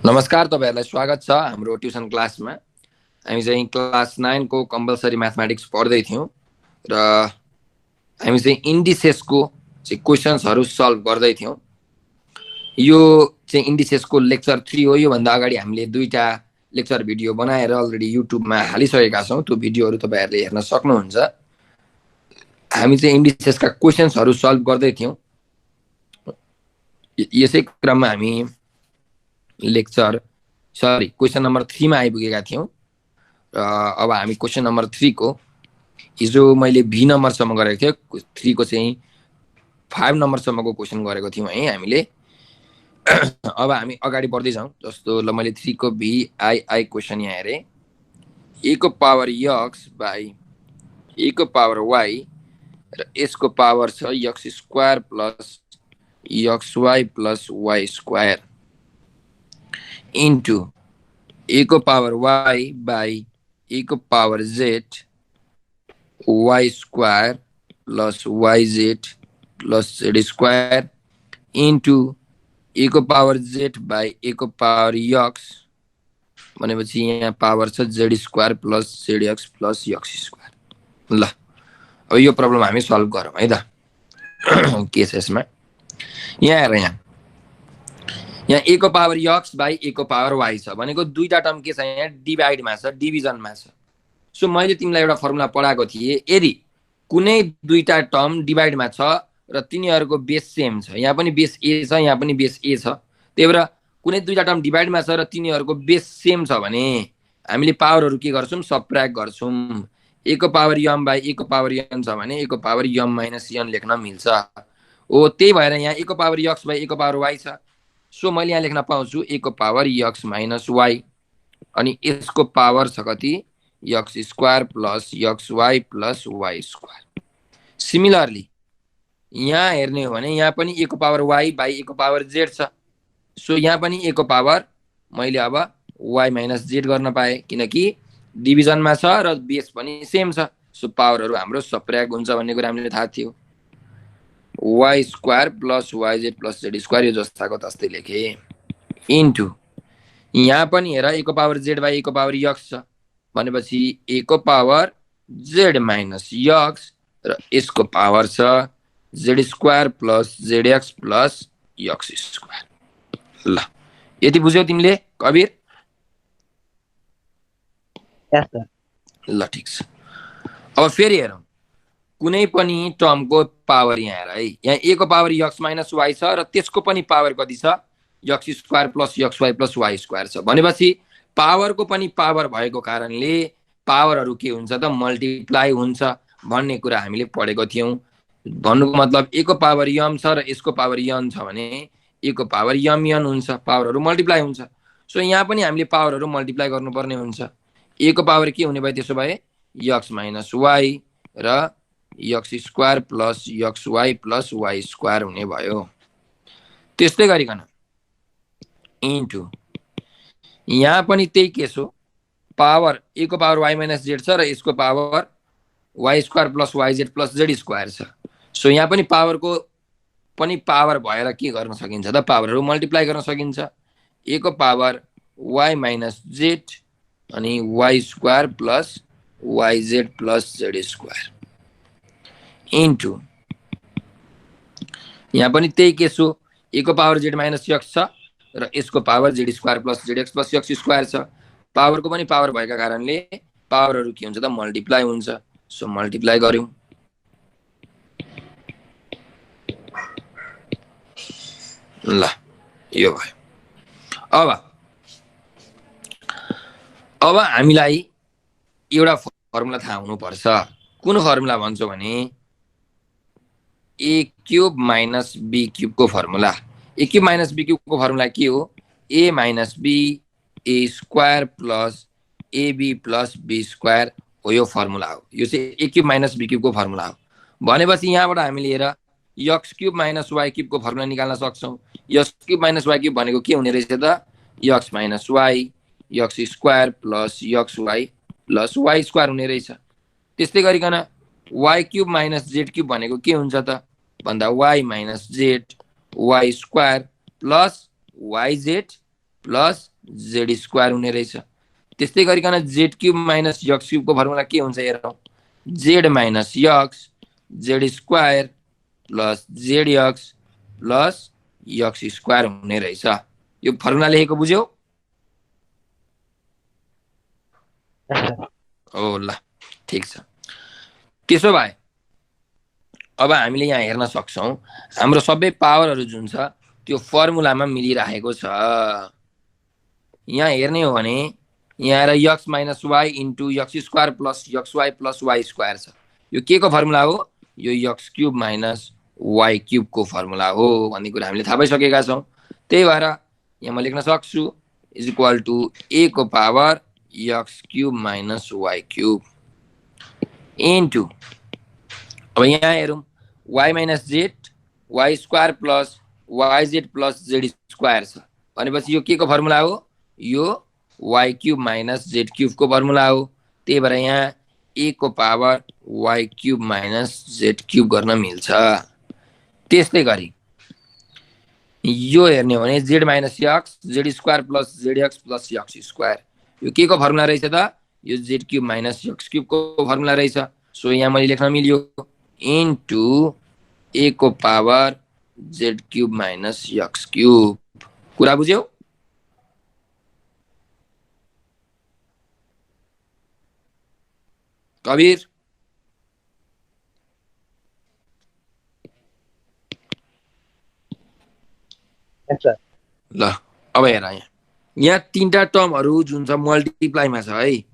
नमस्कार, तपाईहरुलाई स्वागत छ हाम्रो ट्युसन क्लासमा। हामी चाहिँ क्लास 9 को कम्पलसरी म्याथमेटिक्स पढ्दै थियौं र हामी चाहिँ इन्डिसेसको चाहिँ क्वेशन्सहरु सल्भ गर्दै थियौं। यो चाहिँ इन्डिसेसको लेक्चर 3 हो। यो भन्दा अगाडि हामीले दुईटा लेक्चर भिडियो बनाएर अलरेडी युट्युबमा हालिसकेका छौं। त्यो भिडियोहरु तपाईहरुले हेर्न सक्नुहुन्छ। हामी चाहिँ इन्डिसेसका क्वेशन्सहरु सल्भ गर्दै थियौं। यसै क्रममा हामी क्वेशन नम्बर 3 मा आइपुगेका थियौं। अब हामी क्वेशन नम्बर 3 को हिजो मैले भी नम्बर सम्म गरेको थिएँ। 3 को चाहिँ 5 नम्बर सम्मको क्वेशन गरेको थियौं है हामीले। अब हामी अगाडि बढ्दै जाउँ। जस्तो ल मैले 3 को भी आई क्वेशन यहाँ हेरे। a को पावर x बाइ a को पावर y र s को पावर छ x square plus xy plus y square into a को पावर y बाई a को power z y square plus yz plus z square into a को power z by a को power x भनेपछि यहाँ power छ z square plus zx plus x square. ल अब यो प्रब्लम हामी सल्भ गरौँ है त। केसेसमा यहाँ हेर, यहाँ a को पावर x बाई a को पावर y छ भनेको दुईटा टर्म के छ यहाँ डिभाइडमा छ, डिभिजनमा छ। सो मैले तिमीलाई एउटा फर्मुला पढाएको थिएँ। यदि कुनै दुईटा टर्म डिभाइडमा छ र तिनीहरुको बेस सेम छ, यहाँ पनि बेस a छ यहाँ पनि बेस a छ, त्यही भएर कुनै दुईटा टर्म डिभाइडमा छ र तिनीहरुको बेस सेम छ भने हामीले पावरहरु के गर्छौं, सबट्र्याक्ट गर्छौं। a को पावर m बाई a को पावर n छ भने a को पावर m माइनस n लेख्न मिल्छ। ओ त्यही भएर यहाँ a को पावर x बाई a को पावर y छ। सो मैले यहाँ लेख्न पाउँछु a को पावर x माइनस y अनि यसको पावर छ कति x square plus xy plus y square. Similarly यहाँ हेर्ने हो भने यहाँ पनि a को पावर y बाई a को पावर z छ। सो यहाँ पनि a को पावर मैले अब y माइनस z गर्न पाएँ किनकि डिभिजनमा छ र बेस पनि सेम छ। सो पावरहरु हाम्रो सबट्र्याक्ट हुन्छ भन्ने कुरा हामीले थाहा थियो। y square plus yz plus z square यो जस्ताको तस्तै लेखे इन्टु यहाँ पनि हेर a को पावर z बाई a को पावर x छ भनेपछि a को पावर z माइनस x र यसको पावर छ z square plus zx plus x square. ल यति बुझ्यौ तिमीले कबिर? यस सर। ल ठीक छ। अब फेरि हेरौं कुनै पनि टर्मको पावर यहाँ हेर है। यहाँ a को पावर x माइनस y छ र त्यसको पनि पावर कति छ x square plus xy plus y square छ भनेपछि पावरको पनि पावर भएको कारणले पावरहरु के हुन्छ त मल्टिप्लाई हुन्छ भन्ने कुरा हामीले पढेको थियौं। भन्नुको मतलब a को पावर m छ र यसको पावर n छ भने a को पावर mn हुन्छ, पावरहरु मल्टिप्लाई हुन्छ। सो यहाँ पनि हामीले पावरहरु मल्टिप्लाई गर्नुपर्ने हुन्छ। a को पावर के हुने भयो त्यसो भए x माइनस y र x square plus xy plus y square हुने भयो। त्यस्तै गरिकन इन्टु यहाँ पनि त्यही केस हो। पावर a को पावर y माइनस z छ र यसको power y square plus yz plus z square छ। सो यहाँ पनि पावरको पनि पावर भएर के गर्न सकिन्छ त पावरहरु मल्टिप्लाई गर्न सकिन्छ। a को पावर y माइनस z अनि y square plus yz plus z square into यहाँ पनि त्यही केस हो। a को पावर z माइनस x छ र यसको power z square plus zx plus x square छ। पावरको पनि पावर भएका कारणले पावरहरु के हुन्छ त मल्टिप्लाई हुन्छ। सो मल्टिप्लाई गर्यौं। ल यो भयो। अब हामीलाई एउटा फर्मुला थाहा हुनु पर्छ। कुन फर्मुला भन्छौ भने a cube minus b cube को formula. a cube minus b cube को फर्मुला के हो? a minus b a square plus ab plus b square हो यो फर्मुला हो। यो चाहिँ a cube minus b cube को फर्मुला हो। भनेपछि यहाँबाट हामीले हेर x cube minus y cube को फर्मुला निकाल्न सक्छौं। x cube minus y cube भनेको के हुने रहेछ त x minus y x square plus xy plus y square हुने रहेछ। त्यस्तै गरिकन y cube minus z cube भनेको के हुन्छ त भन्दा y minus z y square plus yz plus z square हुने रहेछ। त्यस्तै गरिकन जेड क्युब माइनस यक्स क्युबको फर्मुला के हुन्छ हेरौँ, z minus x z square plus z x plus x square हुने रहेछ। यो फर्मुला लेखेको बुझ्यौ? हो ल, ठिक छ। त्यसो भए अब हामीले यहाँ हेर्न सक्छौँ हाम्रो सबै पावरहरू जुन छ त्यो फर्मुलामा मिलिरहेको छ। यहाँ हेर्ने हो भने यहाँ आएर x minus y into x square plus x y plus y square छ। यो के को फर्मुला हो? यो यक्स क्युब माइनस वाई क्युबको फर्मुला हो भन्ने कुरा हामीले थाहा पाइसकेका छौँ। त्यही भएर यहाँ म लेख्न सक्छु इज इक्वल टु ए को power x cube minus y cube into, अब यहाँ हेरौँ y minus z y square plus y z plus z square छ भनेपछि यो के को फर्मुला हो? यो वाई क्युब माइनस जेड क्युबको फर्मुला हो। त्यही भएर यहाँ ए को power y cube minus z cube गर्न मिल्छ। त्यस्तै गरी यो हेर्ने हो भने z minus x z square plus z x plus x square, यो के को फर्मुला रहेछ त? यो जेड क्युब माइनस यक्स क्युबको फर्मुला रहेछ। सो यहाँ मैले लेख्न मिल्यो इन्टु ए को power z cube minus x cube. कुरा बुझ्यौ? कबिर ल अब हेर यहाँ तीनटा टर्महरू जुन छ मल्टिप्लाईमा छ है,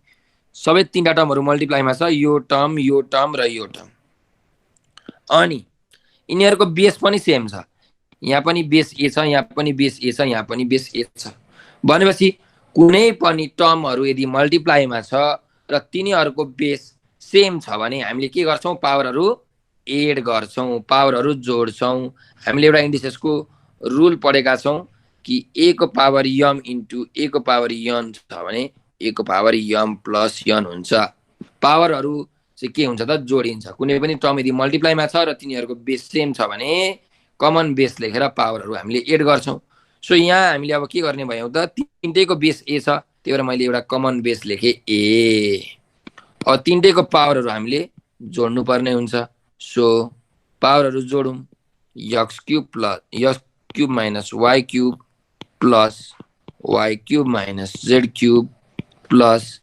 सबै तीनटा टर्महरू मल्टिप्लाईमा छ, यो टर्म र यो टर्म। अनि यिनीहरूको बेस पनि सेम छ, यहाँ पनि बेस ए छ, यहाँ पनि बेस ए छ, यहाँ पनि बेस ए छ भनेपछि कुनै पनि टर्महरू यदि मल्टिप्लाईमा छ र तिनीहरूको बेस सेम छ भने हामीले के गर्छौँ? पावरहरू एड गर्छौँ, पावरहरू जोड्छौँ। हामीले एउटा इन्डिसेसको रुल पढेका छौँ कि ए को पावर यम इन्टु ए को पावर यन छ भने ए को पावर यम प्लस यन हुन्छ। पावरहरू चाहिँ के हुन्छ त? जोडिन्छ। कुनै पनि टर्म यदि मल्टिप्लाईमा छ र तिनीहरूको बेस सेम छ भने कमन बेस लेखेर पावरहरू हामीले एड गर्छौँ। सो यहाँ हामीले अब के गर्ने भयौँ त? तिनटैको बेस ए छ, त्यही भएर मैले एउटा कमन बेस लेखेँ ए। अब तिनटैको पावरहरू हामीले जोड्नु पर्ने हुन्छ। सो पावरहरू जोडौँ, x cube plus x cube minus y cube plus y cube minus z cube plus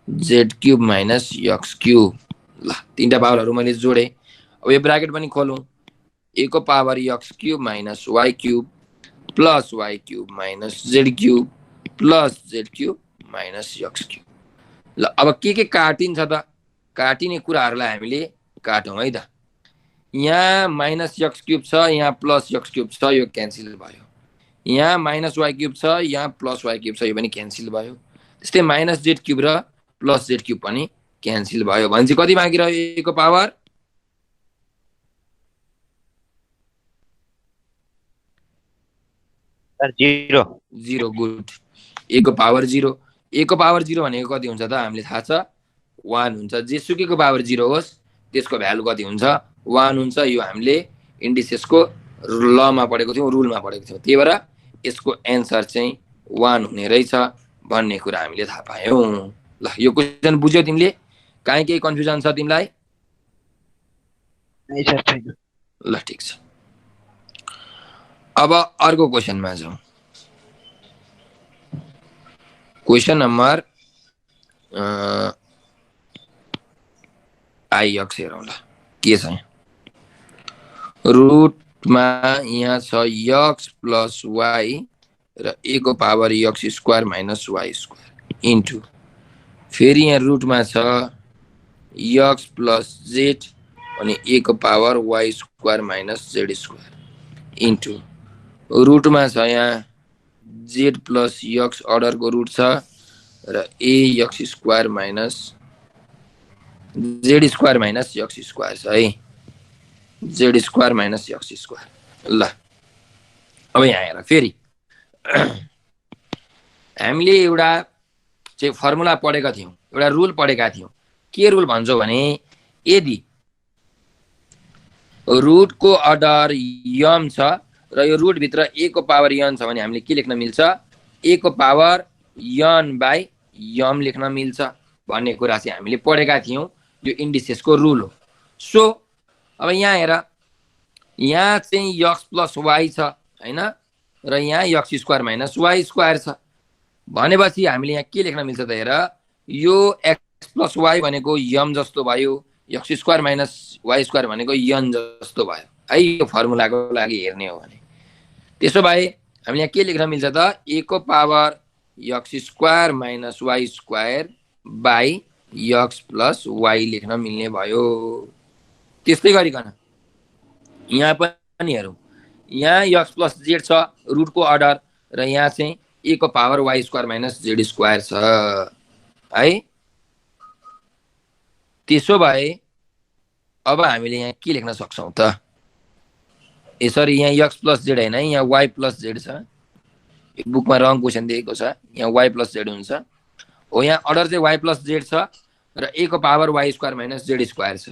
z cube minus x cube. ल तीनटा पावरहरू मैले जोडेँ। अब यो ब्राकेट पनि खोलौँ, ए को power x cube minus y cube plus y cube minus z cube plus z cube minus x cube. ल अब के काटिन्छ त? काटिने कुराहरूलाई हामीले काटौँ है त। यहाँ माइनस यक्स क्युब छ, यहाँ प्लस यक्स क्युब छ, यो क्यान्सल भयो। यहाँ माइनस वाई क्युब छ, यहाँ प्लस वाई क्युब छ, यो पनि क्यान्सल भयो। त्यस्तै माइनस जेड क्युब र प्लस जेड क्युब पनि क्यान्सल भयो भने चाहिँ कति बाँकी रह्यो? ए को पावर जीरो। जीरो। गुड। ए को पावर जीरो। ए को पावर जीरो भनेको कति हुन्छ त? हामीले थाहा छ 1 हुन्छ। जेसुकैको पावर जीरो होस् त्यसको भ्यालु कति हुन्छ? 1 हुन्छ। यो हामीले इन्डिसेसको लमा पढेको थियौँ, रुलमा पढेको थियौँ। त्यही भएर यसको एन्सर चाहिँ 1 हुने रहेछ भन्ने कुरा हामीले थाहा पायौँ। ल यो क्वेसन बुझ्यौ तिमीले? काहीँ केही कन्फ्युजन छ तिमीलाई? ल ठिक छ। अब अर्को क्वेसनमा जाउँ। क्वेसन नम्बर आइएक्स हेरौँ ल के छ। रुटमा यहाँ छ यक्स प्लस वाई र ए को power x square minus y square into, फेरि यहाँ रुटमा छ यक्स प्लस जेड अनि ए को power y square minus z square into, रुटमा छ यहाँ जेड प्लस यक्स अर्डरको रुट छ र a x square minus z square minus x square छ है, z square minus x square. ल अब यहाँ हेर, फेरि हामीले एउटा चाहिँ फर्मुला पढेका थियौँ, एउटा रुल पढेका थियौँ। के रुल भन्छौँ भने यदि रुटको अर्डर यम छ र यो रुटभित्र ए को पावर यन छ भने हामीले के लेख्न मिल्छ? ए को पावर यन बाई यम लेख्न मिल्छ भन्ने कुरा चाहिँ हामीले पढेका थियौँ। यो इन्डिसेसको रुल हो। सो अब यहाँ हेर, यहाँ चाहिँ यक्स प्लस वाई छ हैन, र यहाँ x square minus y square छ भनेपछि हामीले यहाँ के लेख्न मिल्छ त हेर, यो एक्स प्लस वाई भनेको यम जस्तो भयो, x square minus y square भनेको यन जस्तो भयो है, यो फर्मुलाको लागि हेर्ने हो भने। त्यसो भए हामीले यहाँ के लेख्न मिल्छ त, ए को power x square minus y square by x plus y लेख्न मिल्ने भयो। त्यस्तै गरिकन यहाँ पनि हेरौँ, यहाँ एक्स प्लस जेड छ रुटको अर्डर, र यहाँ चाहिँ ए को power y square minus z square छ है। त्यसो भए अब हामीले यहाँ के लेख्न सक्छौँ त, यसरी यहाँ एक्स प्लस जेड होइन, यहाँ वाई प्लस जेड छ, बुकमा रङ क्वेसन दिएको छ, यहाँ वाई प्लस जेड हुन्छ हो, यहाँ अर्डर चाहिँ वाई प्लस जेड छ र ए को power y square minus z square छ।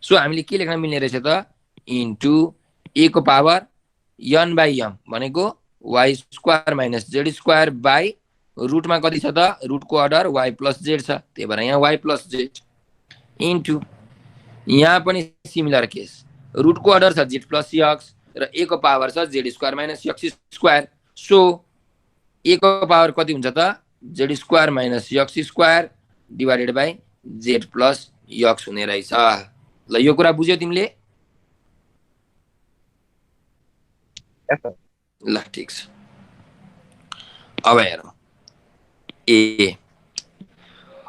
सो हामीले के लेख्न मिल्ने रहेछ त, इन्टु ए को पावर यन बाई यम भनेको y square minus z square by रुटमा कति छ त, रुटको अर्डर वाई प्लस जेड छ, त्यही भएर यहाँ वाई प्लस जेड, इन्टु यहाँ पनि सिमिलर केस, रुटको अर्डर छ जेड प्लस एक्स र ए को पावर छ z square minus x square. So a को पावर कति हुन्छ त, z square minus x square divided by z plus x हुने रहेछ। ल यो कुरा बुझ्यौ तिमीले? ल ठिक छ। अब हेरौँ ए,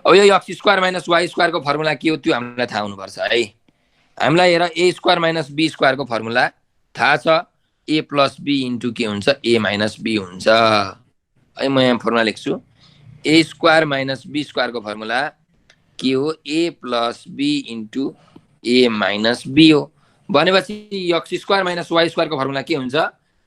अब यो एक्स स्क्वायर माइनस वाई स्क्वायरको फर्मुला के हो त्यो हामीलाई थाहा हुनुपर्छ है। हामीलाई हेर ए स्क्वायर माइनस बी स्क्वायरको फर्मुला थाहा छ, ए प्लस बी इन्टु के हुन्छ, ए माइनस बी हुन्छ है। म यहाँ फर्मुला लेख्छु, ए स्क्वायर माइनस बी स्क्वायरको फर्मुला के हो, a plus b into a minus b हो भनेपछि एक्स स्क्वायर माइनस वाई स्क्वायरको फर्मुला के हुन्छ,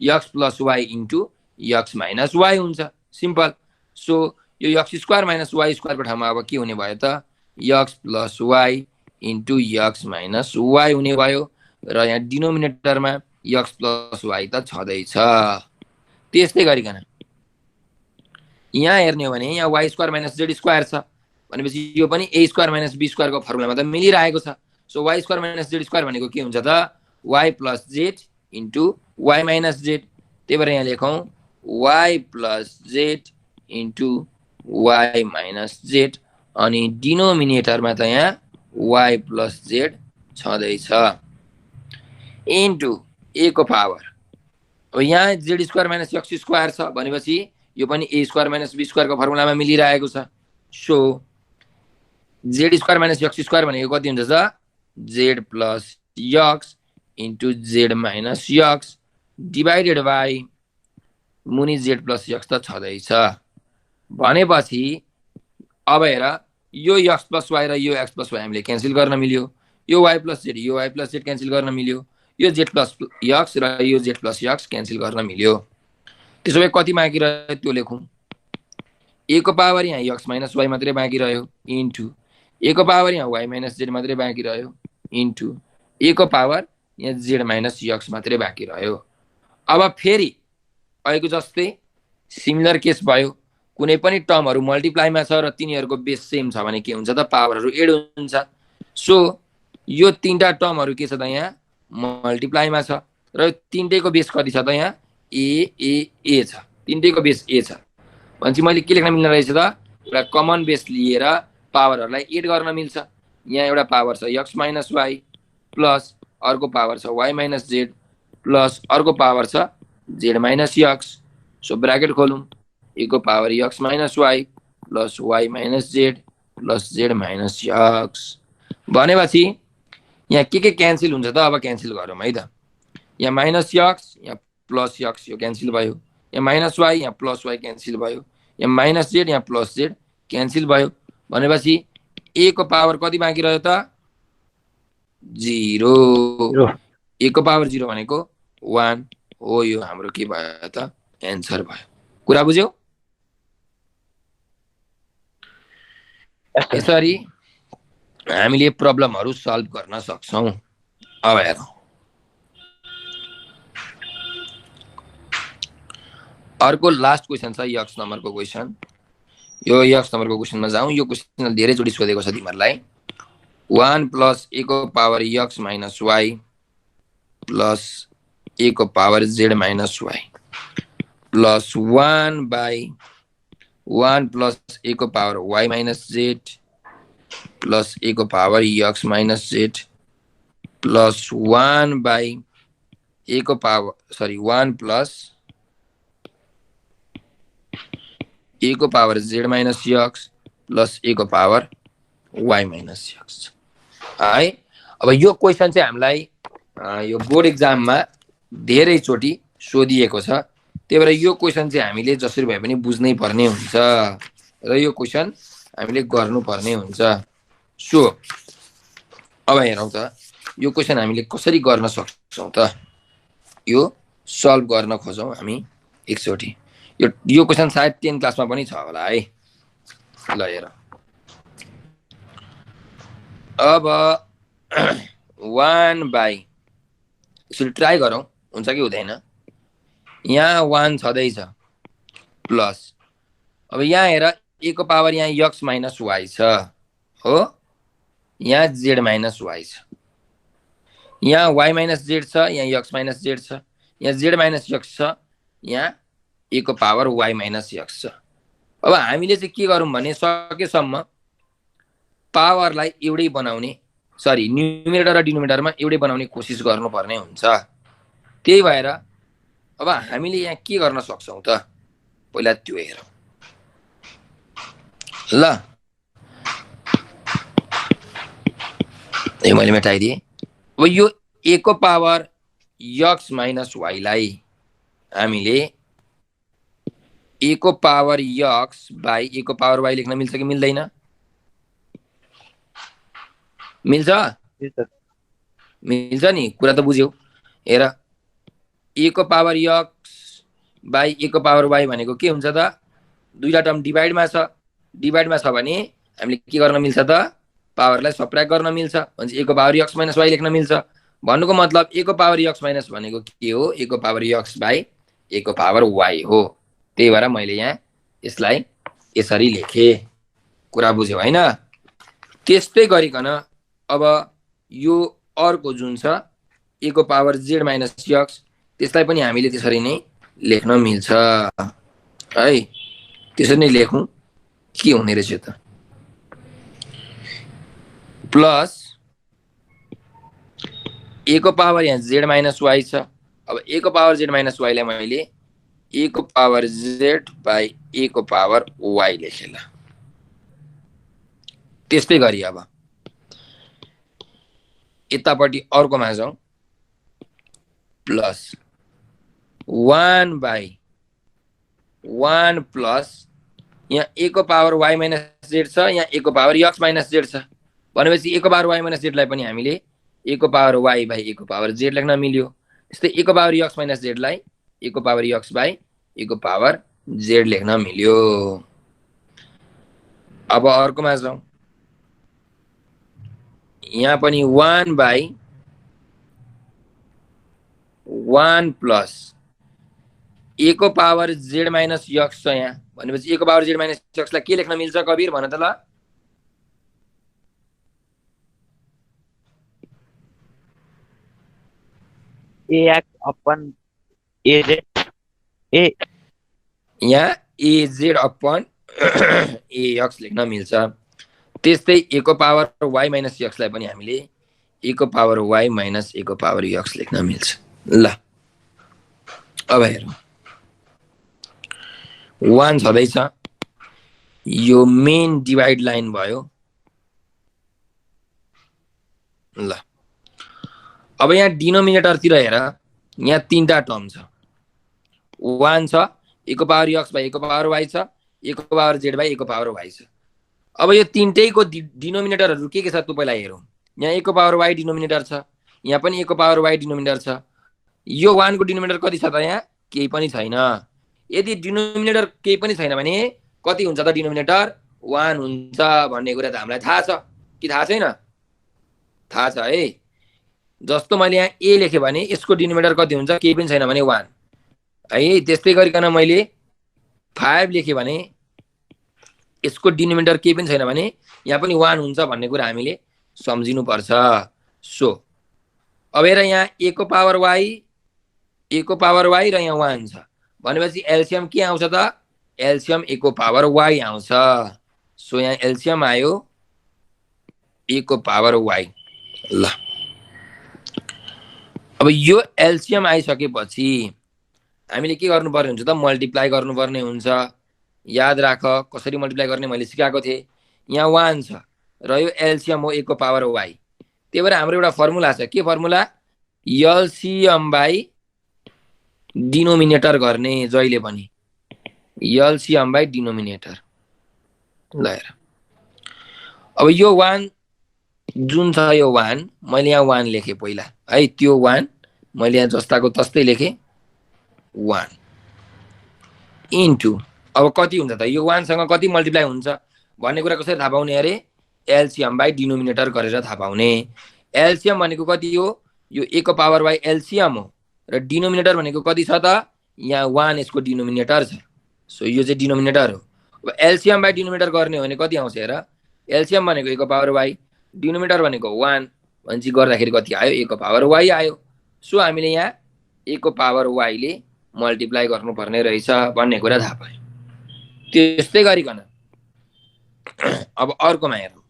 x plus y into x minus y हुन्छ, सिम्पल। सो यो एक्स स्क्वायर माइनस वाई स्क्वायरको ठाउँमा अब के हुने भयो त, x plus y into x minus y हुने भयो, र यहाँ डिनोमिनेटरमा एक्स प्लस वाई त छँदैछ। त्यस्तै गरिकन यहाँ हेर्ने हो भने यहाँ y square minus z square छ भनेपछि यो पनि ए स्क्वायर माइनस बी स्क्वायरको फर्मुलामा त मिलिरहेको छ। So y square minus z square भनेको के हुन्छ त, y plus z into y minus z, त्यही भएर यहाँ लेखौँ y plus z into y minus z, अनि डिनोमिनेटरमा त यहाँ वाई प्लस जेड छँदैछ, इन्टु ए को पावर, अब यहाँ z square minus x square छ भनेपछि यो पनि ए स्क्वायर माइनस बी स्क्वायरको फर्मुलामा मिलिरहेको छ। So Z square minus x square भनेको कति हुन्छ त, Z plus x into Z minus x divided by मुनि जेड प्लस एक्स त छँदैछ भनेपछि अब हेर, यो एक्स प्लस वाई र यो एक्स प्लस वाई हामीले क्यान्सल गर्न मिल्यो, यो वाई प्लस जेड यो वाई प्लस जेड क्यान्सल गर्न मिल्यो, यो जेड प्लस एक्स र यो जेड प्लस एक्स क्यान्सल गर्न मिल्यो। त्यसो भए कति बाँकी रह्यो त्यो लेखौँ, ए को पावर यहाँ एक्स माइनस वाई मात्रै बाँकी रह्यो, इन्टु ए को पावर यहाँ वाई माइनस जेड मात्रै बाँकी रह्यो, इन्टु ए को पावर यहाँ जेड माइनस एक्स मात्रै बाँकी रह्यो। अब फेरि अहिलेको जस्तै सिमिलर केस भयो, कुनै पनि टर्महरू मल्टिप्लाईमा छ र तिनीहरूको बेस सेम छ भने के हुन्छ त, पावरहरू एड हुन्छ। सो यो तीनटा टर्महरू के छ त, यहाँ मल्टिप्लाईमा छ र तीनटैको बेस कति छ त, यहाँ ए छ, तीनटैको बेस ए छ भनेपछि मैले के लेख्न मिल्ने रहेछ त, एउटा कमन बेस लिएर पावरहरूलाई एड गर्न मिल्छ। यहाँ एउटा पावर छ एक्स माइनस वाई प्लस अर्को पावर छ वाई माइनस जेड प्लस अर्को पावर छ z minus x. So bracket खोलौँ, ए को power x minus y plus y minus z plus z minus x भनेपछि यहाँ के क्यान्सल हुन्छ त, अब क्यान्सल गरौँ है त। यहाँ माइनस एक्स यहाँ प्लस एक्स यो क्यान्सल भयो, यहाँ माइनस वाई यहाँ प्लस वाई क्यान्सल भयो, यहाँ माइनस जेड यहाँ प्लस जेड क्यान्सल भयो भनेपछि ए को पावर कति बाँकी रह्यो त, 0। ए को पावर 0 भनेको 1 हो, यो हाम्रो के भयो त, एन्सर भयो। कुरा बुझ्यौ? यसरी हामीले प्रब्लमहरू सल्भ गर्न सक्छौँ। अब हेरौँ अर्को लास्ट क्वेसन छ, एक्स नम्बरको क्वेसन। यो यक्स नम्बरको क्वेसनमा जाउँ। यो क्वेसन धेरैचोटि सोधेको छ तिमीहरूलाई। 1 प्लस ए को power x minus y plus a को power z minus y plus 1 by 1 plus a को power y minus z plus a को power x minus z plus 1 by a को पावर 1 प्लस ए को power z minus x plus a को power y minus x है। अब यो question चाहिँ हामीलाई यो बोर्ड एक्जाममा धेरैचोटि सोधिएको छ। त्यही भएर यो क्वेसन चाहिँ हामीले जसरी भए पनि बुझ्नै पर्ने हुन्छ र यो क्वेसन हामीले गर्नुपर्ने हुन्छ। सो अब हेरौँ त यो क्वेसन हामीले कसरी गर्न सक्छौँ त। यो सल्भ गर्न खोजौँ हामी एकचोटि। यो क्वेसन सायद 10 क्लासमा पनि छ होला है। ल हेर, अब 1 बाई यसरी ट्राई गरौँ हुन्छ कि हुँदैन। यहाँ 1 छँदैछ प्लस अब यहाँ हेर ए को पावर यहाँ यक्स माइनस वाई छ हो, यहाँ जेड माइनस वाई छ, यहाँ वाई माइनस जेड छ, यहाँ यक्स माइनस जेड छ, यहाँ जेड माइनस यक्स छ, यहाँ ए को पावर वाई माइनस यक्स छ। अब हामीले चाहिँ के गरौँ भने सकेसम्म पावरलाई एउटै बनाउने, सरी न्युमिनेटर र डिनोमिनेटरमा एउटै बनाउने कोसिस गर्नुपर्ने हुन्छ। त्यही भएर अब हामीले यहाँ के गर्न सक्छौँ त पहिला त्यो हेरौँ। ल मैले मेटाइदिएँ। अब यो ए को पावर यक्स माइनस वाईलाई हामीले ए को पावर यक्स बाई ए को पावर वाई लेख्न मिल्छ कि मिल्दैन? मिल्छ? मिल्छ नि, कुरा त बुझ्यौ। हेर ए को पावर यक्स बाई ए को पावर वाई भनेको के हुन्छ त? दुईटा टर्म डिभाइडमा छ। डिभाइडमा छ भने हामीले के गर्न मिल्छ त? पावरलाई सबट्र्याक्ट गर्न मिल्छ। भनेपछि ए को पावर यक्स माइनस वाई लेख्न मिल्छ। भन्नुको मतलब ए को पावर यक्स माइनस भनेको के हो? ए को पावर यक्स बाई ए को पावर वाई हो। त्यही भएर मैले यहाँ यसलाई यसरी लेखेँ। कुरा बुझ्यौ होइन? त्यस्तै गरिकन अब यो अर्को जुन छ ए को पावर जेड माइनस यक्स त्यसलाई पनि हामीले त्यसरी नै लेख्न मिल्छ है। त्यसरी नै लेखौँ के हुने रहेछ त? प्लस ए को पावर यहाँ जेड माइनस वाई छ। अब ए को पावर जेड माइनस वाईलाई मैले ए को पावर जेड बाई ए को पावर वाई लेखेँ। त्यस्तै गरी अब यतापट्टि अर्कोमा जाउँ। प्लस 1 बाई 1 प्लस यहाँ ए को पावर वाई माइनस जेड छ, यहाँ ए को पावर यक्स माइनस जेड छ। भनेपछि ए को पावर वाई माइनस जेडलाई पनि हामीले ए को पावर वाई बाई ए को पावर जेड लेख्न मिल्यो। त्यस्तै ए को पावर यक्स माइनस जेडलाई ए को पावर यक्स बाई ए को पावर जेड लेख्न मिल्यो। अब अर्कोमा जाउँ। यहाँ पनि 1 बाई 1 प्लस ए को पावर जेड माइनस यक्स छ यहाँ। भनेपछि ए को पावर जेड माइनस यक्सलाई के लेख्न मिल्छ कबीर भन त ल? ax अपन az ए यहाँ az अपन ax लेख्न मिल्छ। त्यस्तै ए को पावर वाई माइनस यक्सलाई पनि हामीले ए को पावर वाई माइनस ए को पावर यक्स लेख्न मिल्छ। ल अब हेरौँ। 1 छँदैछ, यो मेन डिभाइड लाइन भयो। ल अब यहाँ डिनोमिनेटरतिर हेर, यहाँ 3टा टर्म छ। 1 छ, ए को पावर यक्स बाई ए को पावर वाई छ, ए को पावर जेड बाई ए को पावर वाई छ। अब यो तीनटैको डिनोमिनेटरहरू के छ त पहिला हेरौँ। यहाँ ए को पावर वाई डिनोमिनेटर छ, यहाँ पनि ए को पावर वाई डिनोमिनेटर छ। यो 1 को डिनोमिनेटर कति छ त? यहाँ केही पनि छैन। यदि डिनोमिनेटर केही पनि छैन भने कति हुन्छ त? डिनोमिनेटर 1 हुन्छ भन्ने कुरा त हामीलाई थाहा छ कि थाहा छैन? थाहा छ है। जस्तो मैले यहाँ ए लेखेँ भने यसको डिनोमिनेटर कति हुन्छ? केही पनि छैन भने 1 है। त्यस्तै गरिकन मैले 5 लेखेँ भने यसको डिनोमिनेटर केही पनि छैन भने यहाँ पनि 1 हुन्छ भन्ने कुरा हामीले सम्झिनु पर्छ। सो अब हेर यहाँ a को पावर y र यहाँ 1 छ भनेपछि एलसीएम के आउँछ त? एलसीएम a को पावर y आउँछ। सो यहाँ एलसीएम आयो a को पावर y। ल अब यो एलसीएम आइसकेपछि हामीले के गर्नुपर्ने हुन्छ त? मल्टिप्लाई गर्नुपर्ने हुन्छ। याद राख कसरी मल्टिप्लाई गर्ने मैले सिकाएको थिएँ। यहाँ 1 छ र यो एलसीएम हो a को पावर y। त्यही भएर हाम्रो एउटा फर्मुला छ। के फर्मुला? एलसीएम बाई डिनोमिनेटर गर्ने जहिले पनि एलसीएम बाई डिनोमिनेटर। ल हेर अब यो 1 जुन छ यो 1 मैले यहाँ 1 लेखेँ पहिला है। त्यो 1 मैले यहाँ जस्ताको तस्तै लेखेँ 1 इन्टु अब कति हुन्छ त? यो 1 सँग कति मल्टिप्लाई हुन्छ भन्ने कुरा कसरी थाहा पाउने अरे? एलसीएम बाई डिनोमिनेटर गरेर थाहा पाउने। एलसीएम भनेको कति हो? यो a को पावर y एलसीएम हो र डिनोमिनेटर भनेको कति छ त? यहाँ 1 यसको डिनोमिनेटर छ। सो यो चाहिँ डिनोमिनेटर हो। अब एलसीएम बाई डिनोमिनेटर गर्ने हो भने कति आउँछ हेर? एलसीएम भनेको a को पावर y, डिनोमिनेटर भनेको 1 भनेपछि गर्दाखेरि कति आयो? a को पावर y आयो। सो हामीले यहाँ a को पावर y ले मल्टिप्लाई गर्नुपर्ने रहेछ भन्ने कुरा थाहा पायो। त्यस्तै गरिकन अब अर्कोमा हेरौँ।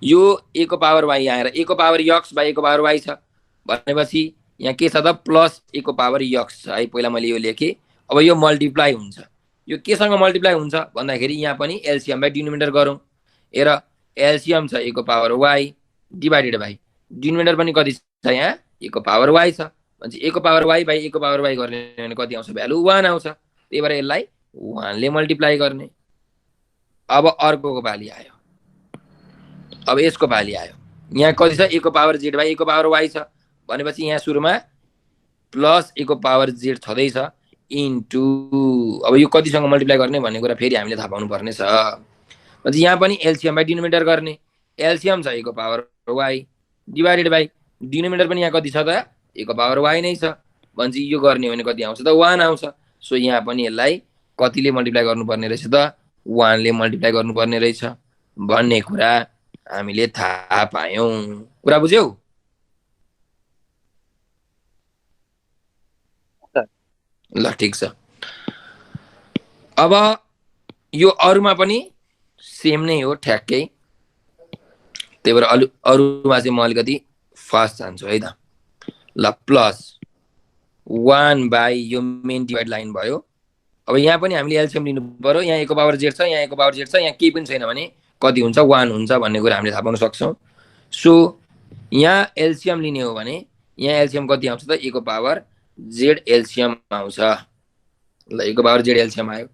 यो a को पावर y आएर a को पावर x बाई a को पावर y छ भनेपछि यहाँ के छ त? प्लस a को पावर x छ है। पहिला मैले यो लेखेँ। अब यो मल्टिप्लाई हुन्छ। यो केसँग मल्टिप्लाई हुन्छ भन्दाखेरि यहाँ पनि एलसीएम बाई डिनोमिनेटर गरौँ। हेर एलसीएम छ a को power y divided by denominator पनि कति छ यहाँ? a को पावर y छ भनेपछि a को पावर y बाई a को पावर y गर्ने भने कति आउँछ? भ्यालु 1 आउँछ। त्यही भएर यसलाई 1 ले मल्टिप्लाई गर्ने। अब अर्कोको पाली आयो। अब यसको पाली आयो। यहाँ कति छ? a को पावर z बाई a को पावर y छ भनेपछि यहाँ सुरुमा प्लस a को पावर z छँदैछ इन्टु अब यो कतिसँग मल्टिप्लाई गर्ने भन्ने कुरा फेरि हामीले थाहा पाउनु पर्ने छ। भनेपछि यहाँ पनि एलसीएम बाई डिनोमिनेटर गर्ने। एलसीएम छ a को power y divided by denominator पनि यहाँ कति छ त? a को पावर y नै छ भनेपछि यो गर्ने हो भने कति आउँछ त? 1 आउँछ। सो यहाँ पनि यसलाई कतिले मल्टिप्लाई गर्नुपर्ने रहेछ त? 1 ले मल्टिप्लाई गर्नुपर्ने रहेछ भन्ने कुरा हामीले थाहा पायौं। कुरा बुझ्यौ? ल ठीक छ। अब यो अरुमा पनि सेम नै हो ठ्याक्कै। त्यही भएर अरुमा चाहिँ म अलिकति फास्ट जान्छु है त। ल प्लस 1 बाई यो मेन डिभाइड लाइन भयो। अब यहाँ पनि हामीले एलसीएम लिनु पर्यो। यहाँ a को पावर z छ, यहाँ a को पावर z छ, यहाँ केही पनि छैन भने कति हुन्छ? 1 हुन्छ भन्ने कुरा हामीले थाहा पाउन सक्छौँ। सो यहाँ एलसीएम लिने हो भने यहाँ एलसीएम कति आउँछ त? a को पावर z एलसीएम आउँछ। ल a को पावर z एलसीएम आयो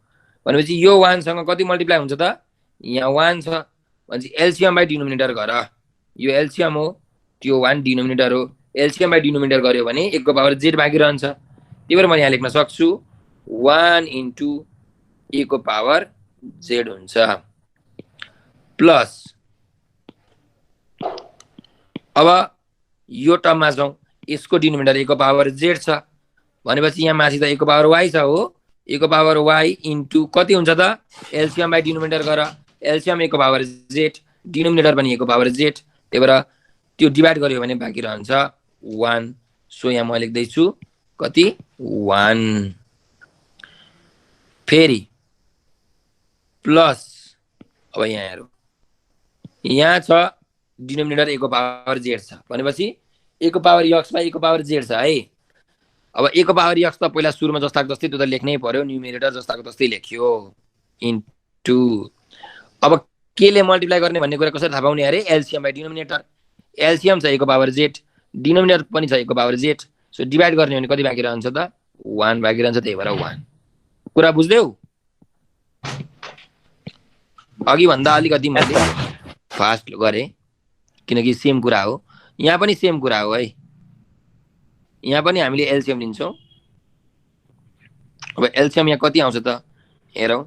भनेपछि यो 1 सँग कति मल्टिप्लाई हुन्छ त? यहाँ 1 छ भनेपछि एलसीएम बाई डिनोमिनेटर गर। यो एलसीएम हो, त्यो 1 डिनोमिनेटर हो। एलसीएम बाई डिनोमिनेटर गर्यो भने 1 को पावर z बाँकी रहन्छ। त्यही भएर म यहाँ लेख्न सक्छु 1 इन्टु a को पावर z हुन्छ प्लस अब यो टर्ममा जाउँ। यसको डिनोमिनेटर a को पावर z छ भनेपछि यहाँ माथि त a को पावर y छ हो। a को पावर y इन्टु कति हुन्छ त? एलसीएम बाई डिनोमिनेटर गर। एलसीएम a को पावर z डिनोमिनेटर पनि a को पावर z। त्यही भएर त्यो डिभाइड गर्यो भने बाँकी रहन्छ 1। सो यहाँ म लेख्दैछु कति? 1 फेरि प्लस अब यहाँ हेरौँ। यहाँ छ डिनोमिनेटर a को पावर z छ भनेपछि a को पावर x बाई a को पावर z छ है। अब a को पावर x त पहिला सुरुमा जस्ताको जस्तै त्यो त लेख्नै पर्यो। न्युमेरेटर जस्ताको जस्तै लेख्यो इन्टु अब के ले मल्टिप्लाई गर्ने भन्ने कुरा कसरी थाहा पाउने अरे? LCM by denominator. एलसीएम छ a को पावर z, डिनोमिनेटर पनि छ a को पावर z। सो डिभाइड गर्ने हो भने कति बाँकी रहन्छ त? 1 बाँकी रहन्छ। त्यही भएर 1। कुरा बुझ्यौ? अघि भन्दा अलिकति मैले फास्ट गरेँ किनकि सेम कुरा हो। यहाँ पनि सेम कुरा हो है। यहाँ पनि हामीले एलसीएम लिन्छौँ। अब एलसीएम यहाँ कति आउँछ त? हेरौँ।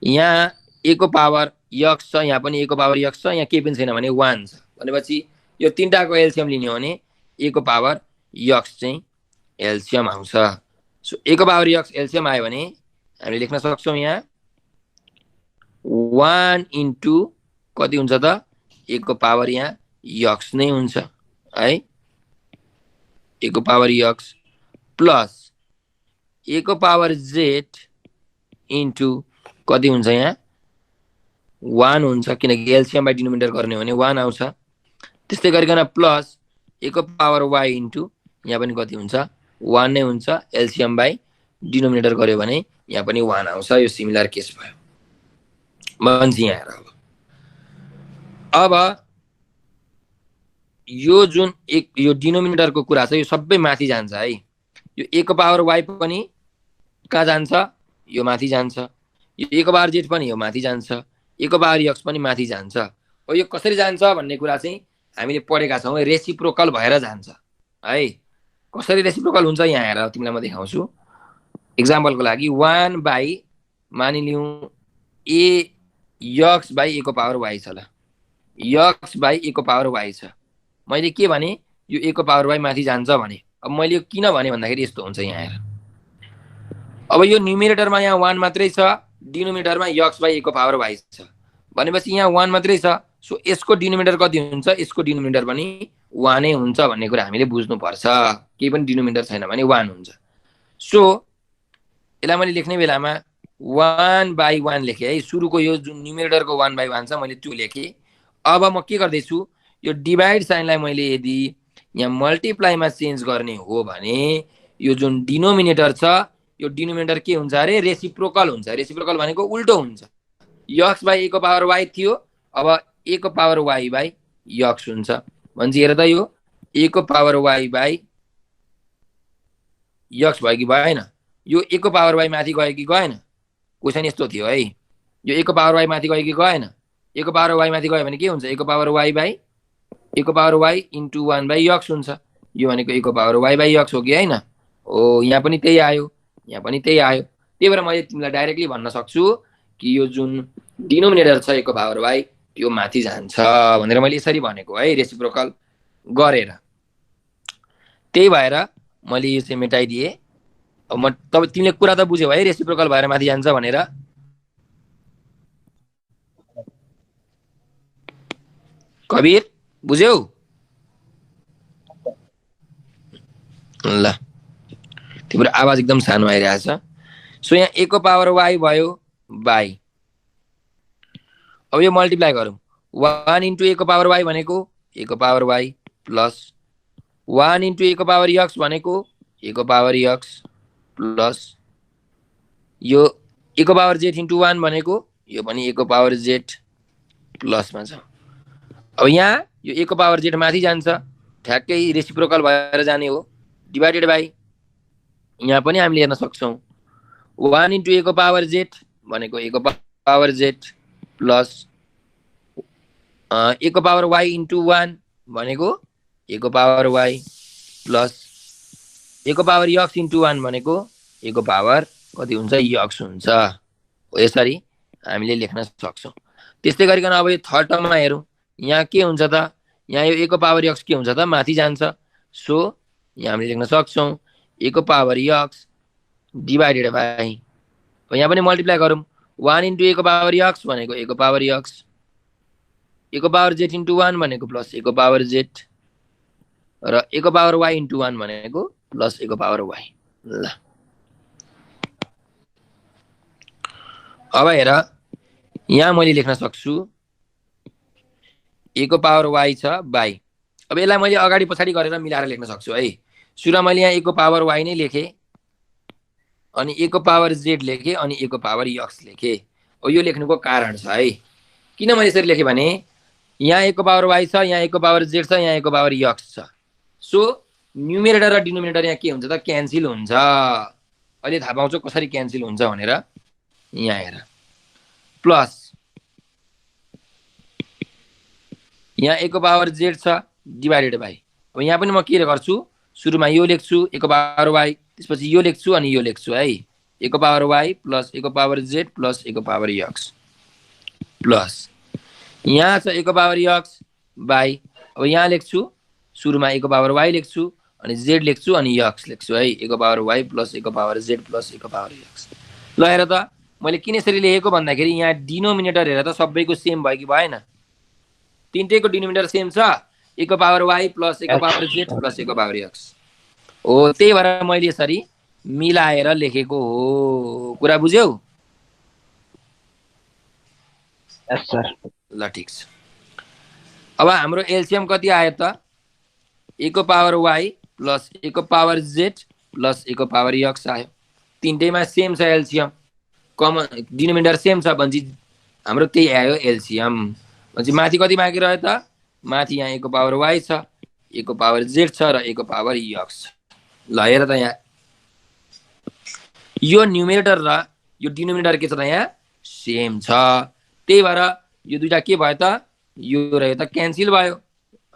यहाँ a को पावर x छ, यहाँ पनि a को पावर x छ, यहाँ केही पनि छैन भने 1 छ भनेपछि यो तीनटाको एलसीएम लिने हो भने a को पावर x चाहिँ एलसीएम आउँछ। सो a को पावर x एलसीएम आयो भने हामीले लेख्न सक्छौँ यहाँ 1 इन्टु कति हुन्छ त a को पावर यहाँ यक्स नै हुन्छ है a को पावर यक्स प्लस a को पावर z इन्टु कति हुन्छ यहाँ 1 हुन्छ किनकि एलसीएम बाइ डिनोमिनेटर गर्ने हो भने 1 आउँछ त्यस्तै गरिकन प्लस a को पावर y इन्टु यहाँ पनि कति हुन्छ 1 नै हुन्छ एलसीएम बाइ डिनोमिनेटर गर्यो भने यहाँ पनि 1 आउँछ यो सिमिलर केस भयो भन्छ यहाँ अब यो जुन एक यो डिनोमिनेटरको कुरा छ यो सबै माथि जान्छ है यो a को पावर y पनि कहाँ जान्छ यो माथि जान्छ यो a को पावर z पनि यो माथि जान्छ a को पावर x पनि माथि जान्छ हो यो कसरी जान्छ भन्ने कुरा चाहिँ हामीले पढेका छौँ रेसिप्रोकल भएर जान्छ है कसरी रेसिप्रोकल हुन्छ यहाँ हेर तिमीलाई म देखाउँछु एक्जाम्पलको लागि 1 बाइ मानिलिउँ a x बाइ a को पावर y छ ल x बाइ a को पावर y छ मैले के भने यो a को पावर y माथि जान्छ भने अब मैले यो किन भने भन्दाखेरि यस्तो हुन्छ यहाँ हेर अब यो न्युमिनेटरमा यहाँ 1 मात्रै छ डिनोमिनेटरमा x बाइ a को पावर y छ भनेपछि यहाँ 1 मात्रै छ सो यसको डिनोमिनेटर कति हुन्छ यसको डिनोमिनेटर पनि 1 नै हुन्छ भन्ने कुरा हामीले बुझ्नुपर्छ केही पनि डिनोमिनेटर छैन भने 1 हुन्छ सो यसलाई मैले लेख्ने बेलामा 1 बाइ 1 लेखेँ है सुरुको यो जुन न्युमिनेटरको 1 बाइ 1 छ मैले त्यो लेखेँ अब म के गर्दैछु यो डिभाइड साइनलाई मैले यदि यहाँ मल्टिप्लाईमा चेन्ज गर्ने हो भने यो जुन डिनोमिनेटर छ यो डिनोमिनेटर के हुन्छ अरे रेसिप्रोकल हुन्छ रेसिप्रोकल भनेको उल्टो हुन्छ x बाइ a को पावर y थियो अब a को पावर y बाइ x हुन्छ भन्छ हेर त यो a को पावर y बाइ x भयो कि भएन यो a को पावर y माथि गयो कि गएन क्वेसन यस्तो थियो है यो a को पावर y माथि गयो कि गएन a को पावर y माथि गयो भने के हुन्छ a को पावर y बाइ a को power y into 1 by x हुन्छ यो भनेको a को पावर y बाइ x हो कि हैन हो यहाँ पनि त्यही आयो यहाँ पनि त्यही आयो त्यही भएर मैले तिमीलाई डाइरेक्टली भन्न सक्छु कि यो जुन डिनोमिनेटर छ a को पावर y त्यो माथि जान्छ भनेर मैले यसरी भनेको है रेसिप्रोकल गरेर त्यही भएर मैले यो चाहिँ मेटाइदिए अब म तब तिमीले कुरा त बुझ्यौ है रेसिप्रोकल भएर माथि जान्छ भनेर कबीर बुझ्यौ ल तिम्रो आवाज एकदम सानो आइरहेछ सो यहाँ a को पावर y भयो बाइ अब यो मल्टिप्लाई गरौँ 1 इन्टु a को पावर y भनेको a को power y plus 1 into a को पावर x भनेको a को पावर x प्लस यो a को पावर z इन्टु 1 भनेको यो पनि a को पावर z प्लसमा छ अब यहाँ यो a को पावर z माथि जान्छ ठ्याक्कै रेसिप्रोकल भएर जाने हो डिभाइडेड बाइ यहाँ पनि हामीले हेर्न सक्छौँ 1 इन्टु a को पावर z भनेको a को पावर z प्लस a को पावर y इन्टु 1 भनेको a को पावर y प्लस a को पावर x इन्टु 1 भनेको a को पावर कति हुन्छ x हुन्छ यसरी हामीले लेख्न सक्छौँ त्यस्तै गरिकन अब यो थर्ड टर्ममा हेरौँ यहाँ के हुन्छ त यहाँ यो a को पावर x के हुन्छ त माथि जान्छ सो यहाँ हामीले लेख्न सक्छौँ a को पावर x डिभाइडेड बाइ यहाँ पनि मल्टिप्लाई गरौँ 1 इन्टु a को पावर x भनेको a को पावर x a को पावर z इन्टु 1 भनेको प्लस a को पावर z र a को पावर y इन्टु 1 भनेको प्लस a को पावर y ल अब हेर यहाँ मैले लेख्न सक्छु a को पावर y छ बाइ अब यसलाई मैले अगाडि पछाडि गरेर मिलाएर लेख्न सक्छु है सुरुमा मैले यहाँ a को पावर y नै लेखेँ अनि a को पावर z लेखेँ अनि a को पावर x लेखेँ हो यो लेख्नुको कारण छ है किन मैले यसरी लेखेँ भने यहाँ a को पावर y छ यहाँ a को पावर z छ यहाँ a को पावर x छ सो न्युमिनेटर र डिनोमिनेटर यहाँ के हुन्छ त क्यान्सल हुन्छ अहिले थाहा पाउँछौ कसरी क्यान्सल हुन्छ भनेर यहाँ हेर प्लस यहाँ a को पावर z छ डिभाइडेड बाइ अब यहाँ पनि म के गर्छु सुरुमा यो लेख्छु a को पावर y त्यसपछि यो लेख्छु अनि यो लेख्छु है a को पावर y प्लस a को पावर z प्लस a को पावर x प्लस यहाँ छ a को पावर x बाइ अब यहाँ लेख्छु सुरुमा a को पावर y लेख्छु अनि z लेख्छु अनि x लेख्छु है a को पावर y प्लस a को पावर z प्लस a को पावर x ल हेर त मैले किन यसरी लेखेको भन्दाखेरि यहाँ डिनोमिनेटर हेरेर त सबैको सेम भयो कि भएन? तिनटैको डिनोमिनेटर सेम छ, a को पावर y प्लस a को पावर z प्लस a को पावर x हो। त्यही भएर मैले यसरी मिलाएर लेखेको हो। कुरा बुझ्यौ? यस सर। ल ठिक छ। अब हाम्रो एलसीएम कति आयो त? a को पावर y प्लस a को पावर z प्लस a को पावर x आयो। तिनटैमा सेम छ एलसीएम, कमन डिनोमिनेटर सेम छ भनेपछि हाम्रो त्यही आयो एलसीएम। भनेपछि माथि कति बाँकी रह्यो त? माथि यहाँ a को पावर y छ, a को पावर z छ र a को पावर x छ। ल हेर त यहाँ यो न्युमेरेटर र यो डिनोमिनेटर के छ त? यहाँ सेम छ। त्यही भएर यो दुईटा के भयो त? यो र यो त क्यान्सल भयो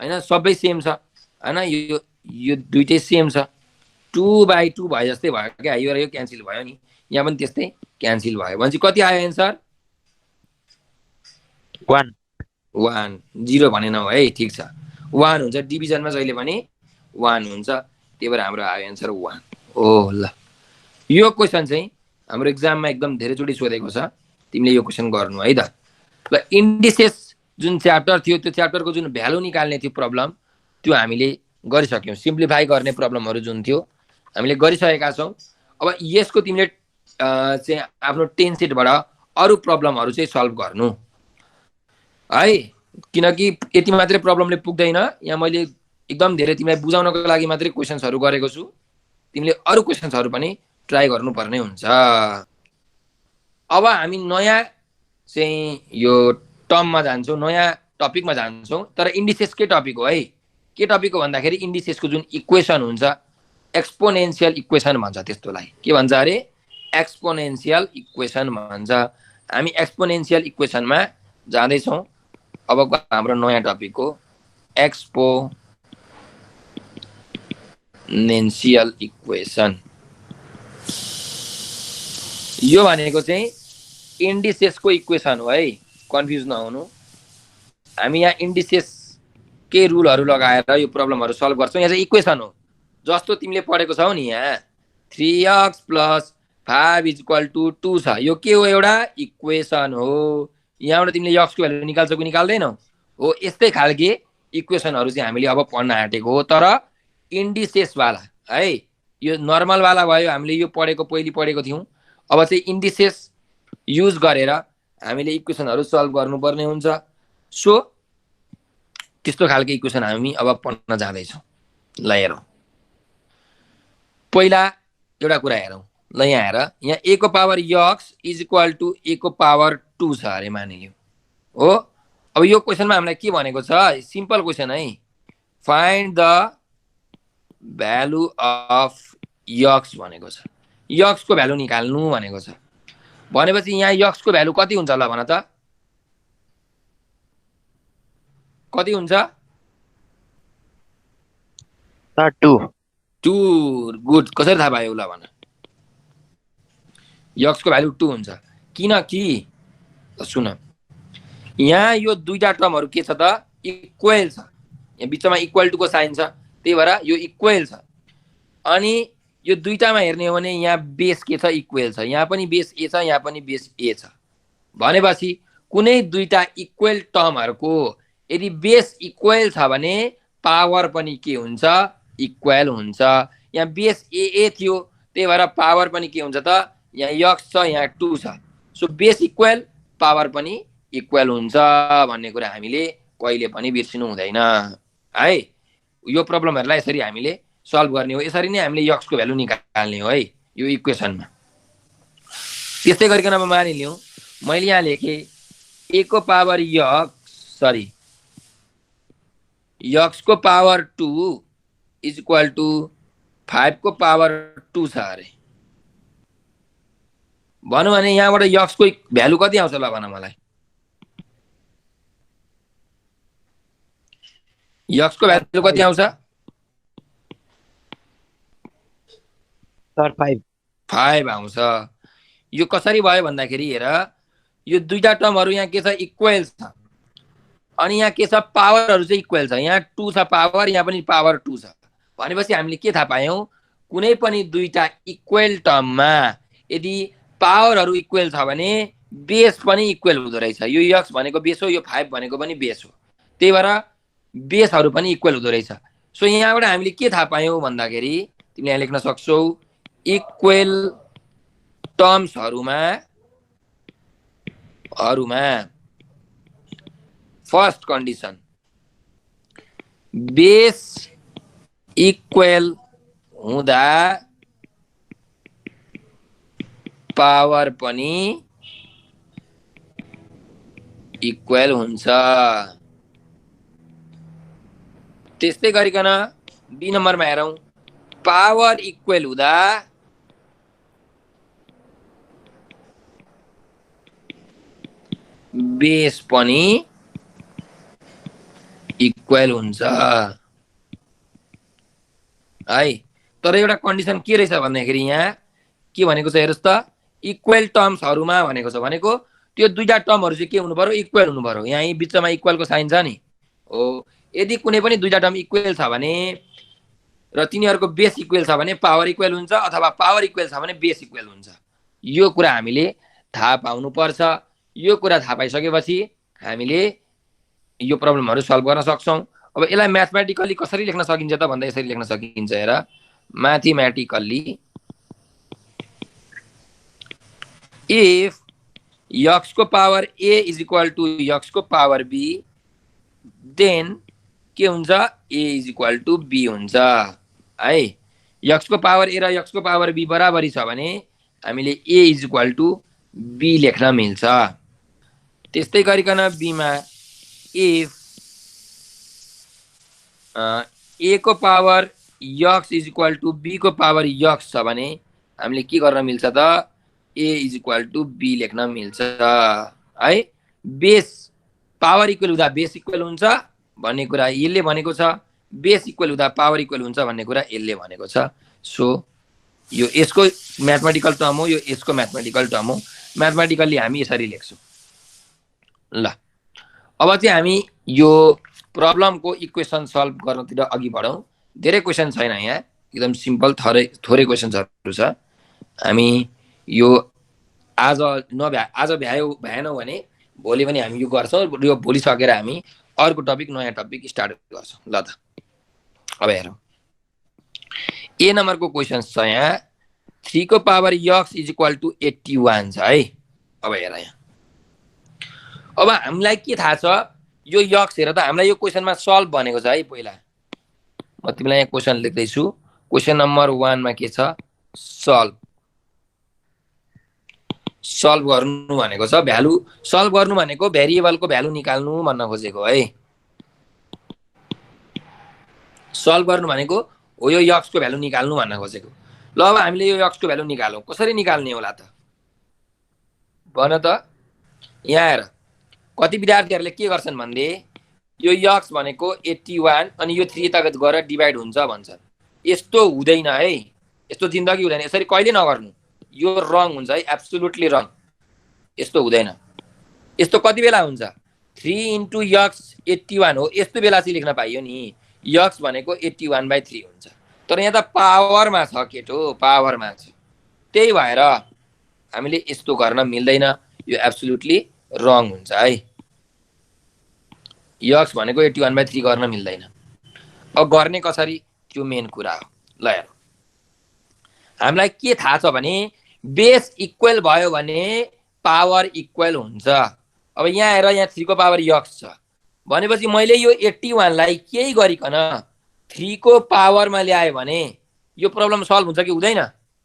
हैन, सबै सेम छ हैन, यो दुईटै सेम छ। 2/2 भयो जस्तै भयो क्या, यो र यो क्यान्सल भयो नि, यहाँ पनि त्यस्तै क्यान्सल भयो। भनेपछि कति आयो एन्सर? 1 1 0 भनेनौ है, ठिक छ। 1 हुन्छ डिभिजनमा जहिले पनि 1 हुन्छ, त्यही भएर हाम्रो आयो एन्सर 1 हो। ल यो क्वेसन चाहिँ हाम्रो एक्जाममा एकदम धेरैचोटि सोधेको छ, तिमीले यो क्वेसन गर्नु है त। ल इन्डिसेस जुन च्याप्टर थियो त्यो च्याप्टरको जुन भ्यालु निकाल्ने थियो प्रब्लम, त्यो हामीले गरिसक्यौँ। सिम्प्लिफाई गर्ने प्रब्लमहरू जुन थियो हामीले गरिसकेका छौँ। अब यसको तिमीले चाहिँ आफ्नो 10 सेटबाट अरू प्रब्लमहरू चाहिँ सल्भ गर्नु है, किनकि यति मात्रै प्रब्लमले पुग्दैन। यहाँ मैले एकदम धेरै तिमीलाई बुझाउनको लागि मात्रै क्वेसन्सहरू गरेको छु, तिमीले अरू क्वेसन्सहरू पनि ट्राई गर्नुपर्ने हुन्छ। अब हामी नयाँ चाहिँ यो टर्ममा जान्छौँ, नयाँ टपिकमा जान्छौँ। तर इन्डिसेसकै टपिक हो है। के टपिक हो भन्दाखेरि इन्डिसेसको जुन इक्वेसन हुन्छ, एक्सपोनेन्सियल इक्वेसन भन्छ त्यसलाई। के भन्छ अरे? एक्सपोनेन्सियल इक्वेसन भन्छ। हामी एक्सपोनेन्सियल इक्वेसनमा जाँदैछौँ। अबको हाम्रो नयाँ टपिक हो एक्सपोनेन्सियल इक्वेसन। यो भनेको चाहिँ इन्डिसेसको इक्वेसन हो है, कन्फ्युज नहुनु। हामी यहाँ इन्डिसेसकै रुलहरू लगाएर यो प्रब्लमहरू सल्भ गर्छौँ। यहाँ चाहिँ इक्वेसन हो, जस्तो तिमीले पढेको छौ नि, यहाँ 3x + 5 = 2 छ। यो के हो? एउटा इक्वेसन हो। यहाँबाट तिमीले यक्सको भ्यालु निकाल्छौ कि निकाल्दैनौ? हो, यस्तै खालके इक्वेसनहरू चाहिँ हामीले अब पढ्न आँटेको हो, तर इन्डिसेसवाला है। यो नर्मलवाला भयो, हामीले यो पढेको पहिले पढेको थियौँ। अब चाहिँ इन्डिसेस युज गरेर हामीले इक्वेसनहरू सल्भ गर्नुपर्ने हुन्छ। सो त्यस्तो खालको इक्वेसन हामी अब पढ्न जाँदैछौँ। ल हेरौँ, पहिला एउटा कुरा हेरौँ। ल यहाँ हेर, यहाँ a को पावर x = a को पावर 2 छ अरे मानिलियो हो। अब यो क्वेसनमा हामीलाई के भनेको छ? सिम्पल क्वेसन है, find the value of x भनेको छ। x को भ्यालु निकाल्नु भनेको छ। भनेपछि यहाँ x को भ्यालु कति हुन्छ ल भन त? कति हुन्छ? 2 गुड। कसरी थाहा पायो ल भन? x को भ्यालु 2 हुन्छ, किनकि सुन, यहाँ यो दुईटा टर्महरू के छ त? इक्वल छ। यहाँ बिचमा इक्वल टु को साइन छ, त्यही भएर यो इक्वल छ। अनि यो दुईटामा हेर्ने हो भने यहाँ बेस के छ? इक्वल छ। यहाँ पनि बेस a छ, यहाँ पनि बेस a छ। भनेपछि कुनै दुईटा इक्वल टर्महरूको यदि बेस इक्वल छ भने पावर पनि के हुन्छ? इक्वल हुन्छ। यहाँ बेस a थियो, त्यही भएर पावर पनि के हुन्छ त? यहाँ x छ, यहाँ 2 छ। सो बेस इक्वल, पावर पनि इक्वल हुन्छ भन्ने कुरा हामीले कहिले पनि बिर्सिनु हुँदैन है। यो प्रब्लमहरूलाई यसरी हामीले सल्भ गर्ने हो। यसरी नै हामीले x को भ्यालु निकाल्ने हो है यो इक्वेसनमा। त्यस्तै गरिकन अब मानिलिउँ मैले यहाँ लेखेँ a को पावर x को पावर 2 = 5 को पावर 2 छ अरे। भनौँ भने यहाँबाट x को भ्यालु कति आउँछ ल भन मलाई? x को भ्यालु कति आउँछ? सर 5 आउँछ। यो कसरी भयो भन्दाखेरि हेर, यो दुईटा टर्महरू यहाँ के छ? इक्वल छ। अनि यहाँ के छ? पावरहरू चाहिँ इक्वल छ। यहाँ 2 छ पावर, यहाँ पनि पावर 2 छ। भनेपछि हामीले के थाहा पायौँ? कुनै पनि दुईटा इक्वल टर्ममा यदि पावरहरू इक्वल छ भने बेस पनि इक्वल हुँदो रहेछ। यो यक्स भनेको बेस हो, यो 5 भनेको पनि बेस हो, त्यही भएर बेसहरू पनि इक्वल हुँदो रहेछ। सो यहाँबाट हामीले के थाहा पायौँ भन्दाखेरि तिमीले यहाँ लेख्न सक्छौ इक्वल टर्म्सहरूमा फर्स्ट कन्डिसन बेस इक्वल हुँदा पावर पनि इक्वल हुन्छ। त्यस्तै गरिकन बी नम्बरमा हेरौँ, पावर इक्वल हुँदा बेस पनि इक्वल हुन्छ है। तर एउटा कन्डिसन के रहेछ भन्दाखेरि यहाँ के भनेको छ हेर्नुहोस् त, इक्वल टर्म्सहरूमा भनेको छ, भनेको त्यो दुईटा टर्महरू चाहिँ के हुनु पर्यो, इक्वल हुनु पर्यो। यहाँ बिचमा इक्वलको साइन छ नि हो। यदि कुनै पनि दुईटा टर्म इक्वल छ भने र तिनीहरूको बेस इक्वल छ भने पावर इक्वल हुन्छ, अथवा पावर इक्वल छ भने बेस इक्वल हुन्छ। यो कुरा हामीले थाहा पाउनुपर्छ। यो कुरा थाहा पाइसकेपछि हामीले यो प्रब्लमहरू सल्भ गर्न सक्छौँ। अब यसलाई म्याथमेटिकल्ली कसरी लेख्न सकिन्छ त भन्दा यसरी लेख्न सकिन्छ। हेर, म्याथमेटिकल्ली इफ यक्स को power a is equal to x को पावर बी देन के हुन्छ, a is equal to b हुन्छ है। यक्स को पावर ए र यक्स को पावर बी बराबरी छ भने हामीले a is equal to b लेख्न मिल्छ। त्यस्तै गरिकन बीमा इफ ए को power x is equal to b को पावर यक्स छ भने हामीले के गर्न मिल्छ त, a is equal to b लेख्न मिल्छ है। बेस पावर इक्वल हुँदा बेस इक्वल हुन्छ भन्ने कुरा यसले भनेको छ, बेस इक्वल हुँदा पावर इक्वल हुन्छ भन्ने कुरा यसले भनेको छ। सो यो यसको म्याथमेटिकल टर्म हो, यो यसको म्याथमेटिकल टर्म हो। म्याथमेटिकल्ली हामी यसरी लेख्छौँ। ल अब चाहिँ हामी यो प्रब्लमको इक्वेसन सल्भ गर्नतिर अघि बढौँ। धेरै क्वेसन छैन यहाँ, एकदम सिम्पल थोरै क्वेसन्सहरू छ। हामी यो आज भ्याएनौँ भने भोलि पनि हामी यो गर्छौँ। यो भोलि सकेर हामी अर्को टपिक नयाँ टपिक स्टार्ट गर्छौँ। ल त अब हेरौँ, ए नम्बरको क्वेसन छ यहाँ 3 को power x is equal to 81 छ है। अब हेर यहाँ, अब हामीलाई के थाहा छ, यो यक्स हेर त, हामीलाई यो क्वेसनमा सल्भ भनेको छ है। पहिला म तिमीलाई यहाँ क्वेसन लेख्दैछु। क्वेसन नम्बर 1 मा के छ, सल्भ गर्नु भनेको छ, भ्यालु सल्भ गर्नु भनेको भेरिएबलको भ्यालु निकाल्नु भन्न खोजेको है। सल्भ गर्नु भनेको हो यो यक्सको भ्यालु निकाल्नु भन्न खोजेको। ल अब हामीले यो यक्सको भ्यालु निकालौँ। कसरी निकाल्ने होला त भन त। यहाँ हेर, कति विद्यार्थीहरूले के गर्छन् भन्दै यो यक्स भनेको 81 अनि यो 3 यता गएर डिभाइड हुन्छ भन्छन्। यस्तो हुँदैन है, यस्तो जिन्दगी हुँदैन। यसरी कहिले नगर्नु, यो रङ हुन्छ है, एब्सोल्युटली रङ। यस्तो हुँदैन। यस्तो कति बेला हुन्छ, 3 इन्टु यक्स 81 हो, यस्तो बेला चाहिँ लेख्न पाइयो नि। यक्स भनेको 81/3 हुन्छ। तर यहाँ त पावरमा छ केटो, पावरमा छ। त्यही भएर हामीले यस्तो गर्न मिल्दैन, यो एब्सोल्युटली रङ हुन्छ है। यक्स भनेको 81/3 गर्न मिल्दैन। अब गर्ने कसरी, त्यो मेन कुरा हो। ल हेर, हामीलाई के थाहा छ भने बेस इक्वल भयो भने पावर इक्वल हुन्छ। अब यहाँ हेर, यहाँ 3 को पावर यक्स छ भनेपछि मैले यो 81 लाई केही गरिकन 3 को पावरमा ल्याए भने यो प्रब्लम सल्भ हुन्छ कि हुँदैन?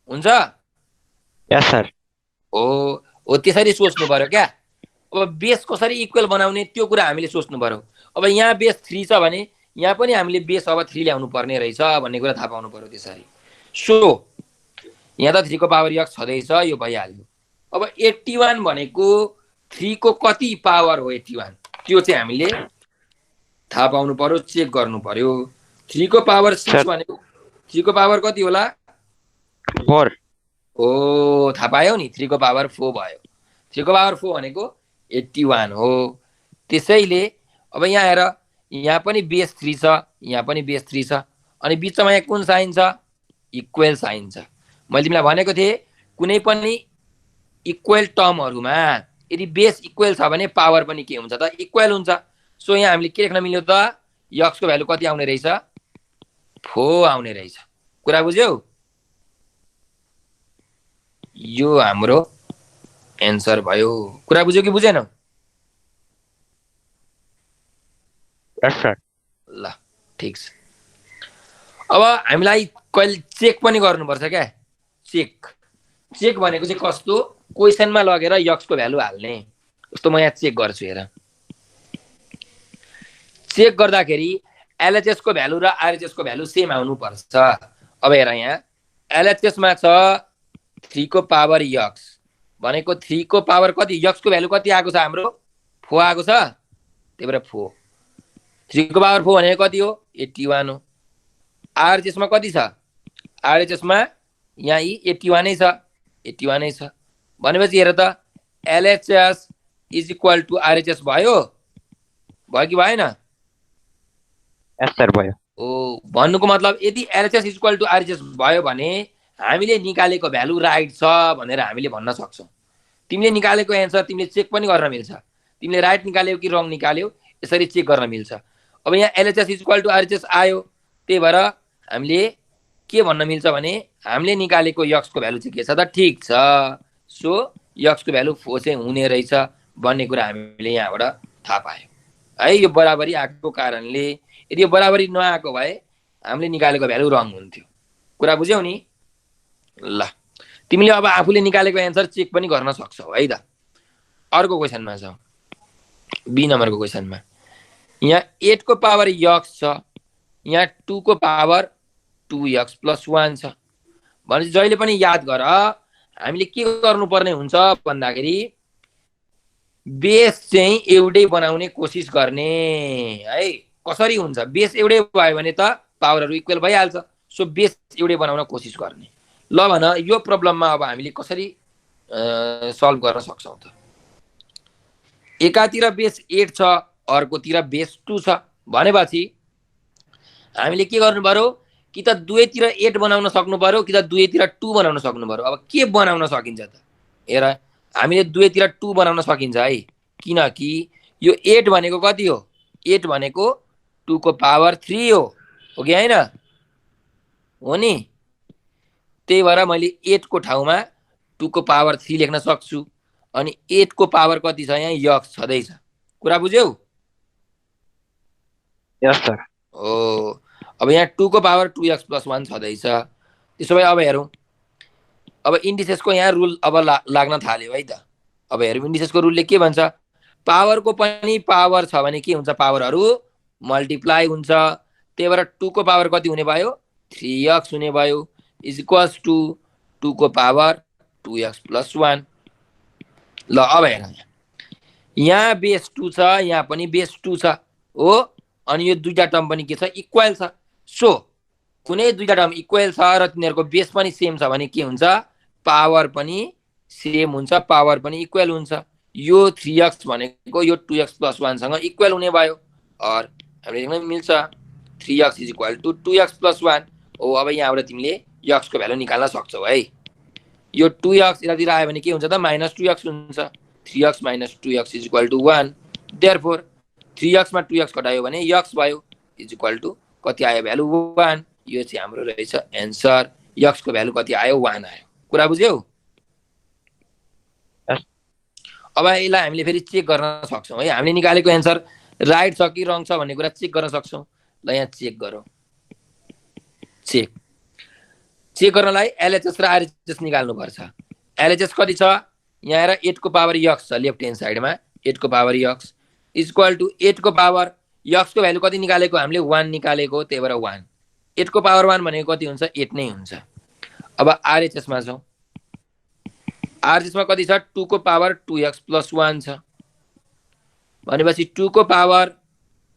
हुन्छ? यस सर। हो त्यसरी सोच्नु पर्यो क्या। अब बेस कसरी इक्वल बनाउने त्यो कुरा हामीले सोच्नु पर्यो। अब यहाँ बेस 3 छ भने यहाँ पनि हामीले बेस अब 3 ल्याउनु पर्ने रहेछ भन्ने कुरा थाहा पाउनु पर्यो त्यसरी। सो यहाँ त 3 को पावर यक्स छँदैछ, यो भइहाल्यो। अब 81 भनेको 3 को कति पावर हो 81, त्यो चाहिँ हामीले थाहा पाउनु पर्यो, चेक गर्नु पर्यो। 3 को पावर 6 भनेको 3 को पावर कति होला? 4 हो, थाहा पायौ नि, 3 को पावर 4 भयो। 3 को पावर 4 भनेको 81 हो। त्यसैले अब यहाँ हेर, यहाँ पनि बेस 3 छ, यहाँ पनि बेस 3 छ, अनि बिचमा यहाँ कुन साइन छ? इक्वल साइन छ। मैले तिमीलाई भनेको थिएँ कुनै पनि इक्वल टर्महरुमा यदि बेस इक्वल छ भने पावर पनि के हुन्छ त इक्वल हुन्छ। सो यहाँ हामीले के लेख्न मिल्यो त x को भ्यालु कति आउने रहेछ 4 आउने रहेछ। कुरा बुझ्यौ? यो हाम्रो एन्सर भयो। कुरा बुझ्यौ कि बुझेनौ? यस सर। ल ठीक छ। अब हामीलाई कहिले चेक पनि गर्नुपर्छ क्या। चेक भनेको चाहिँ कस्तो क्वेशनमा लगेर x को भ्यालु हाल्ने। जस्तो म यहाँ चेक गर्छु हेर। चेक गर्दाखेरि एलएचएस को भ्यालु र आरएचएस को भ्यालु सेम आउनु पर्छ। अब हेर यहाँ एलएचएस मा छ 3 को पावर x भनेको 3 को पावर कति x को भ्यालु कति आएको छ हाम्रो 4 आएको छ। त्यही भएर 4 3 को पावर 4 भनेको कति हो 81 हो। आरएचएस मा कति छ आरएचएस मा यहाँ 81 नै छ 81 नै छ भनेपछि हेर त LHS is equal to RHS भयो कि भएन? यस सर भयो। ओ भन्नुको मतलब यदि LHS is equal to RHS भयो भने हामीले निकालेको भ्यालु राइट छ भनेर हामीले भन्न सक्छौं। तिमीले निकालेको एन्सर तिमीले चेक पनि गर्न मिल्छ। तिमीले राइट निकाल्यौ कि रङ निकाल्यौ यसरी चेक गर्न मिल्छ। अब यहाँ LHS is equal to RHS आयो। त्यही भएर हामीले के भन्न मिल्छ भने हामीले निकालेको x को भ्यालु चाहिँ के छ त ठीक छ। सो x को भ्यालु 4 चाहिँ हुने रहेछ भन्ने कुरा हामीले यहाँबाट थाहा पायौं है। यो बराबरी आएको कारणले यदि यो बराबरी नआएको भए हामीले निकालेको भ्यालु रङ हुन्थ्यो। कुरा बुझ्यौ नि? ल तिमीले अब आफूले निकालेको एन्सर चेक पनि गर्न सक्छौ है त। अर्को क्वेशनमा जाऊ। बी नम्बरको क्वेशनमा यहाँ 8 को पावर x छ यहाँ 2 को पावर 2x + 1 छ भनेपछि जहिले पनि याद गर हामीले के गर्नुपर्ने हुन्छ भन्दाखेरि बेस चाहिँ एउटै बनाउने कोसिस गर्ने है। कसरी हुन्छ बेस एउटै भयो भने त पावरहरु इक्वल भइहाल्छ। सो बेस एउटै बनाउन कोसिस गर्ने। ल भन यो प्रब्लममा अब हामीले कसरी सल्भ गर्न सक्छौं त। एकातिर बेस 8 छ अर्कोतिर बेस 2 छ भनेपछि हामीले के गर्नु पर्यो कि त दुवैतिर 8 बनाउन सक्नु पर्यो कि त दुवैतिर 2 बनाउन सक्नु पर्यो। अब के बनाउन सकिन्छ त हेर हामीले दुवैतिर 2 बनाउन सकिन्छ है किनकि यो 8 भनेको कति हो 8 भनेको 2 को पावर 3 हो कि हैन हो नि। त्यही भएर मैले 8 को ठाउँमा 2 को पावर 3 लेख्न सक्छु अनि 8 को पावर कति छ यहाँ x छदैछ। कुरा बुझ्यौ? यस सर। ओ अब यहाँ 2 को पावर 2x + 1 छदैछ। त्यसो भए अब हेरौं। अब इन्डिसेसको यहाँ रुल अब लाग्न थाल्यो है त। अब हेरौं इन्डिसेसको रुलले के भन्छ पावरको पनि पावर छ भने के हुन्छ पावरहरु मल्टिप्लाई हुन्छ। त्यही भएर 2 को पावर कति हुने भयो 3x हुने भयो इज इक्वल्स टु 2 को पावर 2x + 1। ल अब हेर यहाँ बेस 2 छ यहाँ पनि बेस 2 छ हो अनि यो दुईटा टर्म पनि के छ इक्वल छ। सो कुनै दुईटा टर्म इक्वल छ र तिनीहरुको बेस पनि सेम छ भने के हुन्छ पावर पनि सेम हुन्छ पावर पनि इक्वल हुन्छ। यो 3x भनेको यो 2x + 1 सँग इक्वल हुने भयो और हामीले लेख्न मिल्छ 3x = 2x + 1। ओ अब यहाँबाट तिमीले x को भ्यालु निकाल्न सक्छौ है। यो 2x यतातिर आयो भने के हुन्छ त -2x हुन्छ 3x - 2x = 1। देयरफोर 3x मा 2x घटायो भने x भयो इज इक्वल टु कति आयो भ्यालु 1। यो चाहिँ हाम्रो रहेछ एन्सर। x को भ्यालु कति आयो 1 आयो। कुरा बुझ्यौ? अब यसलाई हामीले फेरि चेक गर्न सक्छौं है। हामीले निकालेको एन्सर राइट छ कि रङ छ भन्ने कुरा चेक गर्न सक्छौं। ल यहाँ चेक गरौँ। चेक गर्नलाई एलएचएस र आरएचएस निकाल्नु पर्छ। एलएचएस कति छ यहाँ हेर 8 को पावर x छ लेफ्ट ह्यान्ड साइडमा 8 को पावर x इक्वल टु 8 को पावर x को भ्यालु कति निकालेको हामीले 1 निकालेको त्यही भएर 1। 8 को पावर 1 भनेको कति हुन्छ 8 नै हुन्छ। अब आरएचएस मा छौं। आरएचएस मा कति छ 2 को पावर 2x + 1 छ भनेपछि 2 को पावर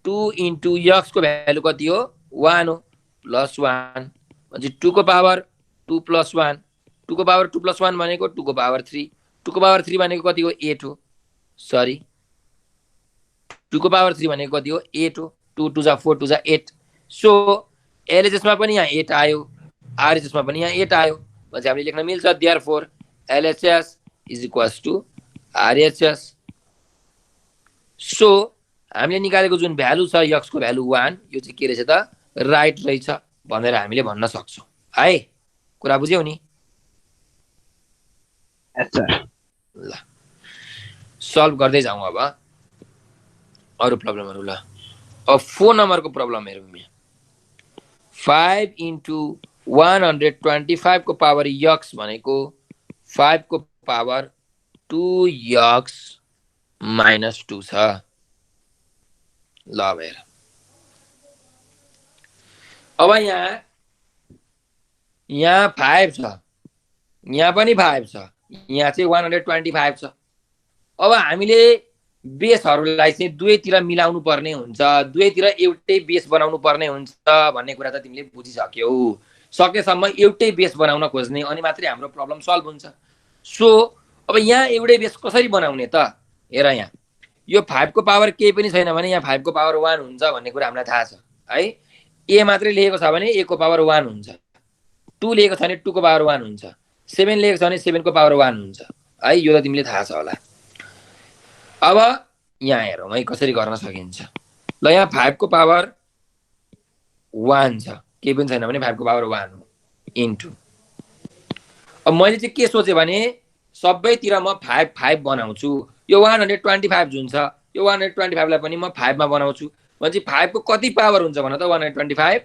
2 इन्टु x को भ्यालु कति हो 1 हो +1 भनेपछि 2 को पावर 2 + 1 2 को पावर 2 + 1 भनेको 2 को पावर 3 2 को पावर 3 भनेको कति हो 8 हो सरी 2 को पावर 3 भनेको कति हो 8 हो 2 2 जा 4 2 जा 8। सो एलएचएस मा पनि यहाँ 8 आयो आरएचएस मा पनि यहाँ 8 आयो भनेपछि हामीले लेख्न मिल्छ therefore LHS is equals to RHS. So हामीले निकालेको जुन भ्यालु छ यक्स को भ्यालु 1 यो चाहिँ के रहेछ त राइट रहेछ भनेर हामीले भन्न सक्छौं है। कुरा बुझ्यौ नि? यस सर। ल सल्भ गर्दै जाउँ अब अरु प्रब्लमहरु। ल अब 4 नम्बरको प्रब्लम हेरौँ। 5 इन्टु 125 को पावर यक्स भनेको 5 को पावर 2 यक्स माइनस 2 छ। ल अब हेर, अब यहाँ 5 छ, यहाँ पनि 5 छ, यहाँ चाहिँ 125 छ। अब हामीले बेसहरुलाई चाहिँ दुवैतिर मिलाउनु पर्ने हुन्छ, दुवैतिर एउटै बेस बनाउनु पर्ने हुन्छ भन्ने कुरा त तिमीले बुझिसक्यौ। सकेसम्म एउटै बेस बनाउन खोज्ने अनि मात्रै हाम्रो प्रब्लम सल्भ हुन्छ। सो अब यहाँ एउटै बेस कसरी बनाउने त? हेर यहाँ यो 5 को पावर केही पनि छैन भने यहाँ 5 को पावर 1 हुन्छ भन्ने कुरा हामीलाई थाहा छ है। ए मात्रै लेखेको छ भने ए को पावर 1 हुन्छ, 2 लेखेको छ भने 2 को पावर 1 हुन्छ, 7 लेखेको छ भने 7 को पावर 1 हुन्छ है। यो त तिमीले थाहा छ होला। अब यहाँ हेरौँ है कसरी गर्न सकिन्छ। ल यहाँ 5 को पावर 1 छ, केही पनि छैन भने 5 को पावर 1 हो इन्टु। अब मैले चाहिँ के सोचे भने सबैतिर म 5 5 बनाउँछु। यो 125 जुन छ यो 125 लाई पनि म 5 मा बनाउँछु भने 5 को कति पावर हुन्छ भन त 125?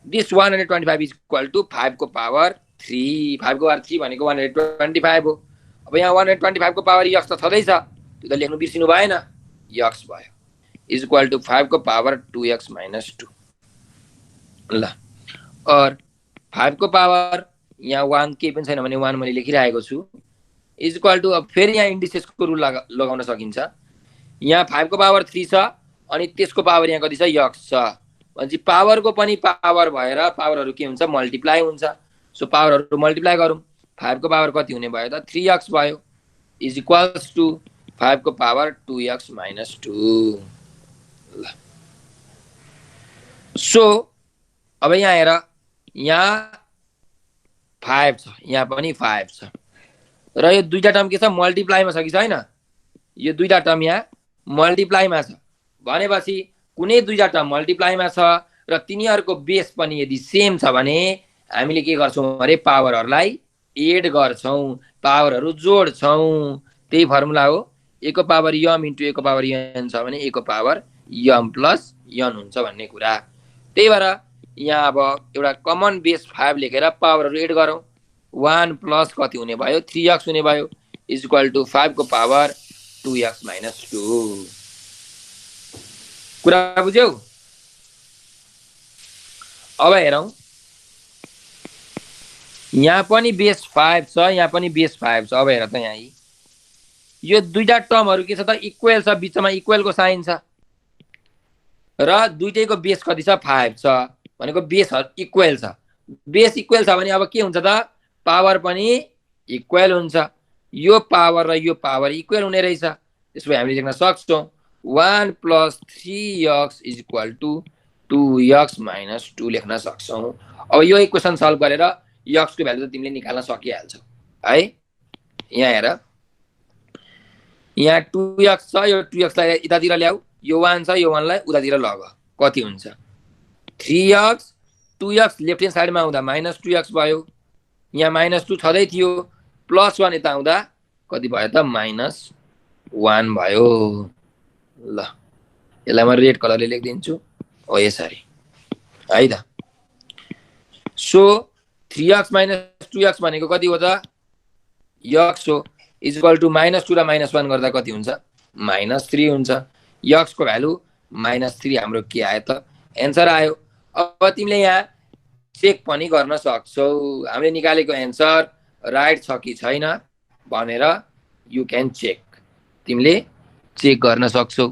दिस 125 इज इक्वल टु 5 को पावर 3। 5 को पावर 3 भनेको 125 हो। अब यहाँ 125 को पावर यक्स त छँदै छ, त्यो त लेख्नु बिर्सिनु भएन, यक्स भयो इज इक्वल टु 5 को पावर 2x माइनस 2। ल और 5 को पावर यहाँ 1 केही पनि छैन भने 1 मैले लेखिरहेको छु इज इक्वल टु। अब फेरि यहाँ इन्डिसेसको रुल लगाउन सकिन्छ। यहाँ 5 को पावर 3 छ अनि त्यसको पावर यहाँ कति छ यक्स छ भने पावरको पनि पावर भएर पावरहरु के हुन्छ मल्टिप्लाई हुन्छ। सो पावरहरु मल्टिप्लाई गरौँ, 5 को पावर कति हुने भयो त 3x भयो इज इक्वल्स टु 5 को पावर 2x माइनस 2। ल सो अब यहाँ हेर, यहाँ 5 छ, यहाँ पनि 5 छ र यो दुईटा टर्म के छ मल्टिप्लाईमा छ कि छैन? यो दुईटा टर्म यहाँ मल्टिप्लाईमा छ भनेपछि कुनै दुईटा टर्म मल्टिप्लाईमा छ र तिनीहरुको बेस पनि यदि सेम छ भने हामीले के गर्छौं अरे पावरहरुलाई एड गर्छौं, पावरहरु जोड्छौं। त्यही फर्मुला हो a को पावर m इन्टु a को पावर n छ भने a को पावर m प्लस n हुन्छ भन्ने कुरा। त्यही भएर यहाँ अब एउटा कमन बेस 5 लेखेर पावरहरु एड गरौँ। 1 प्लस कति हुने भयो 3x हुने भयो इज इक्वल टु 5 को पावर 2x माइनस 2। कुरा बुझ्यौ? अब हेरौँ, यहाँ पनि बेस 5 छ, यहाँ पनि बेस 5 छ। अब हेर त यहाँ यो दुईटा टर्महरु के छ त इक्वल छ, बीचमा इक्वलको साइन छ र दुईटैको बेस कति छ 5 छ भनेको बेसहरु इक्वल छ। बेस इक्वल छ भने अब के हुन्छ त पावर पनि इक्वल हुन्छ। यो पावर र यो पावर इक्वल हुने रहेछ। त्यसो भए हामीले लेख्न सक्छौं 1 plus 3x is equal to 2x minus 2 लेख्न सक्छौं। अब यो इक्वेसन सल्भ गरेर x को भ्यालु त तिमीले निकाल्न सकिहाल्छौ है। यहाँ हेर, यहाँ 2x छ, यो 2x लाई यतातिर ल्याऊ, यो 1 छ, यो 1 लाई उतातिर लग, कति हुन्छ 3x। 2x लेफ्ट ह्यान्ड साइडमा आउँदा माइनस 2x भयो, यहाँ माइनस 2 छँदै थियो, प्लस 1 यता आउँदा कति भयो त माइनस 1 भयो। ल यसलाई म रेड कलरले लेखिदिन्छु हो यसरी है त। सो 3x माइनस 2x भनेको कति हो त x हो इज इक्वल टु माइनस 2 र माइनस 1 गर्दा कति हुन्छ माइनस 3 हुन्छ। x को भ्यालु माइनस 3 हाम्रो के आयो त एन्सर आयो। अब तिमीले यहाँ चेक पनि गर्न सक्छौ हामीले निकालेको एन्सर राइट छ कि छैन भनेर यु क्यान चेक, तिमीले चेक गर्न सक्छौ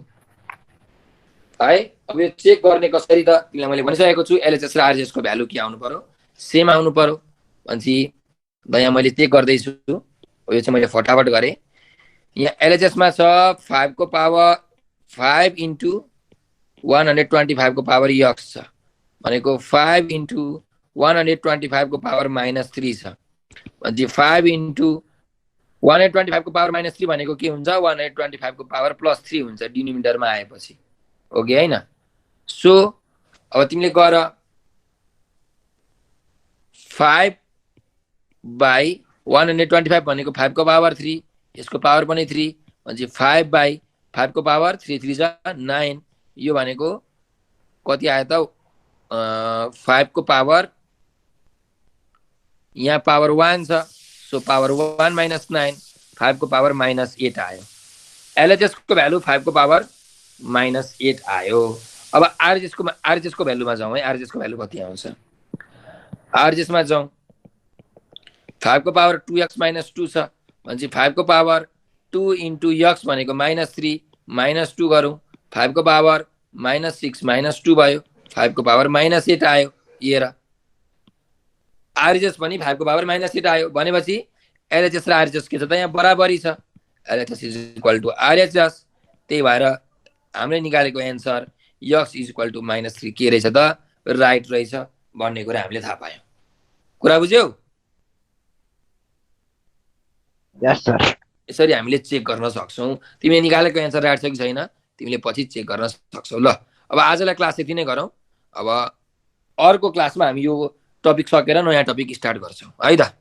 है। अब यो चेक गर्ने कसरी त तिमीलाई मैले भनिसकेको छु, एलएचएस र आरएचएस को भ्यालु के आउनु पर्यो सेम आउनु पर्यो भनेपछि यहाँ मैले चेक गर्दै छु। यो चाहिँ मैले फटाफट गरे। यहाँ एलएचएस मा छ 5 को पावर 5 इन्टु 125 को पावर x छ भनेको 5 इन्टु 125 को पावर -3 छ। भनेपछि 5 इन्टु 125 को पावर -3 भनेको के हुन्छ 125 को पावर +3 हुन्छ डिनोमिनेटरमा आएपछि हो कि हैन। सो अब तिमीले गर 5 बाई 125 भनेको 5 को पावर 3 यसको पावर पनि 3 भनेपछि 5 बाई 5 को पावर 3 3 जा 9 यो भनेको कति आयो त 5 को पावर यहाँ पावर 1 छ। सो पावर 1 माइनस 9 5 को पावर -8 आयो। एलएचएस को भ्यालु 5 को पावर -8 आयो। अब आरएचएस को भ्यालुमा जाउँ है। आरएचएस को भ्यालु कति आउँछ आरएचएस मा जाउँ 5 को पावर 2x - 2 छ भनेपछि 5 को पावर 2 इन्टु x भनेको -3 -2 गरौँ 5 को पावर -6 -2 भयो 5 को पावर -8 आयो। हेर आरएचएस पनि 5 को पावर -8 आयो भनेपछि एलएचएस र आरएचएस के छ त यहाँ बराबरी छ। LHS is equal to RHS. त्यही भएर हामीले निकालेको answer x is equal to -3 के रहेछ त राइट रहेछ भन्ने कुरा हामीले थाहा पायौँ। कुरा बुझ्यौ? यस सर। यसरी हामीले चेक गर्न सक्छौँ तिमीले निकालेको एन्सर राइट छ कि छैन तिमीले पछि चेक गर्न सक्छौ। ल अब आजलाई क्लास यति नै गरौँ। अब अर्को क्लासमा हामी यो टपिक सकेर नयाँ टपिक स्टार्ट गर्छौँ है त।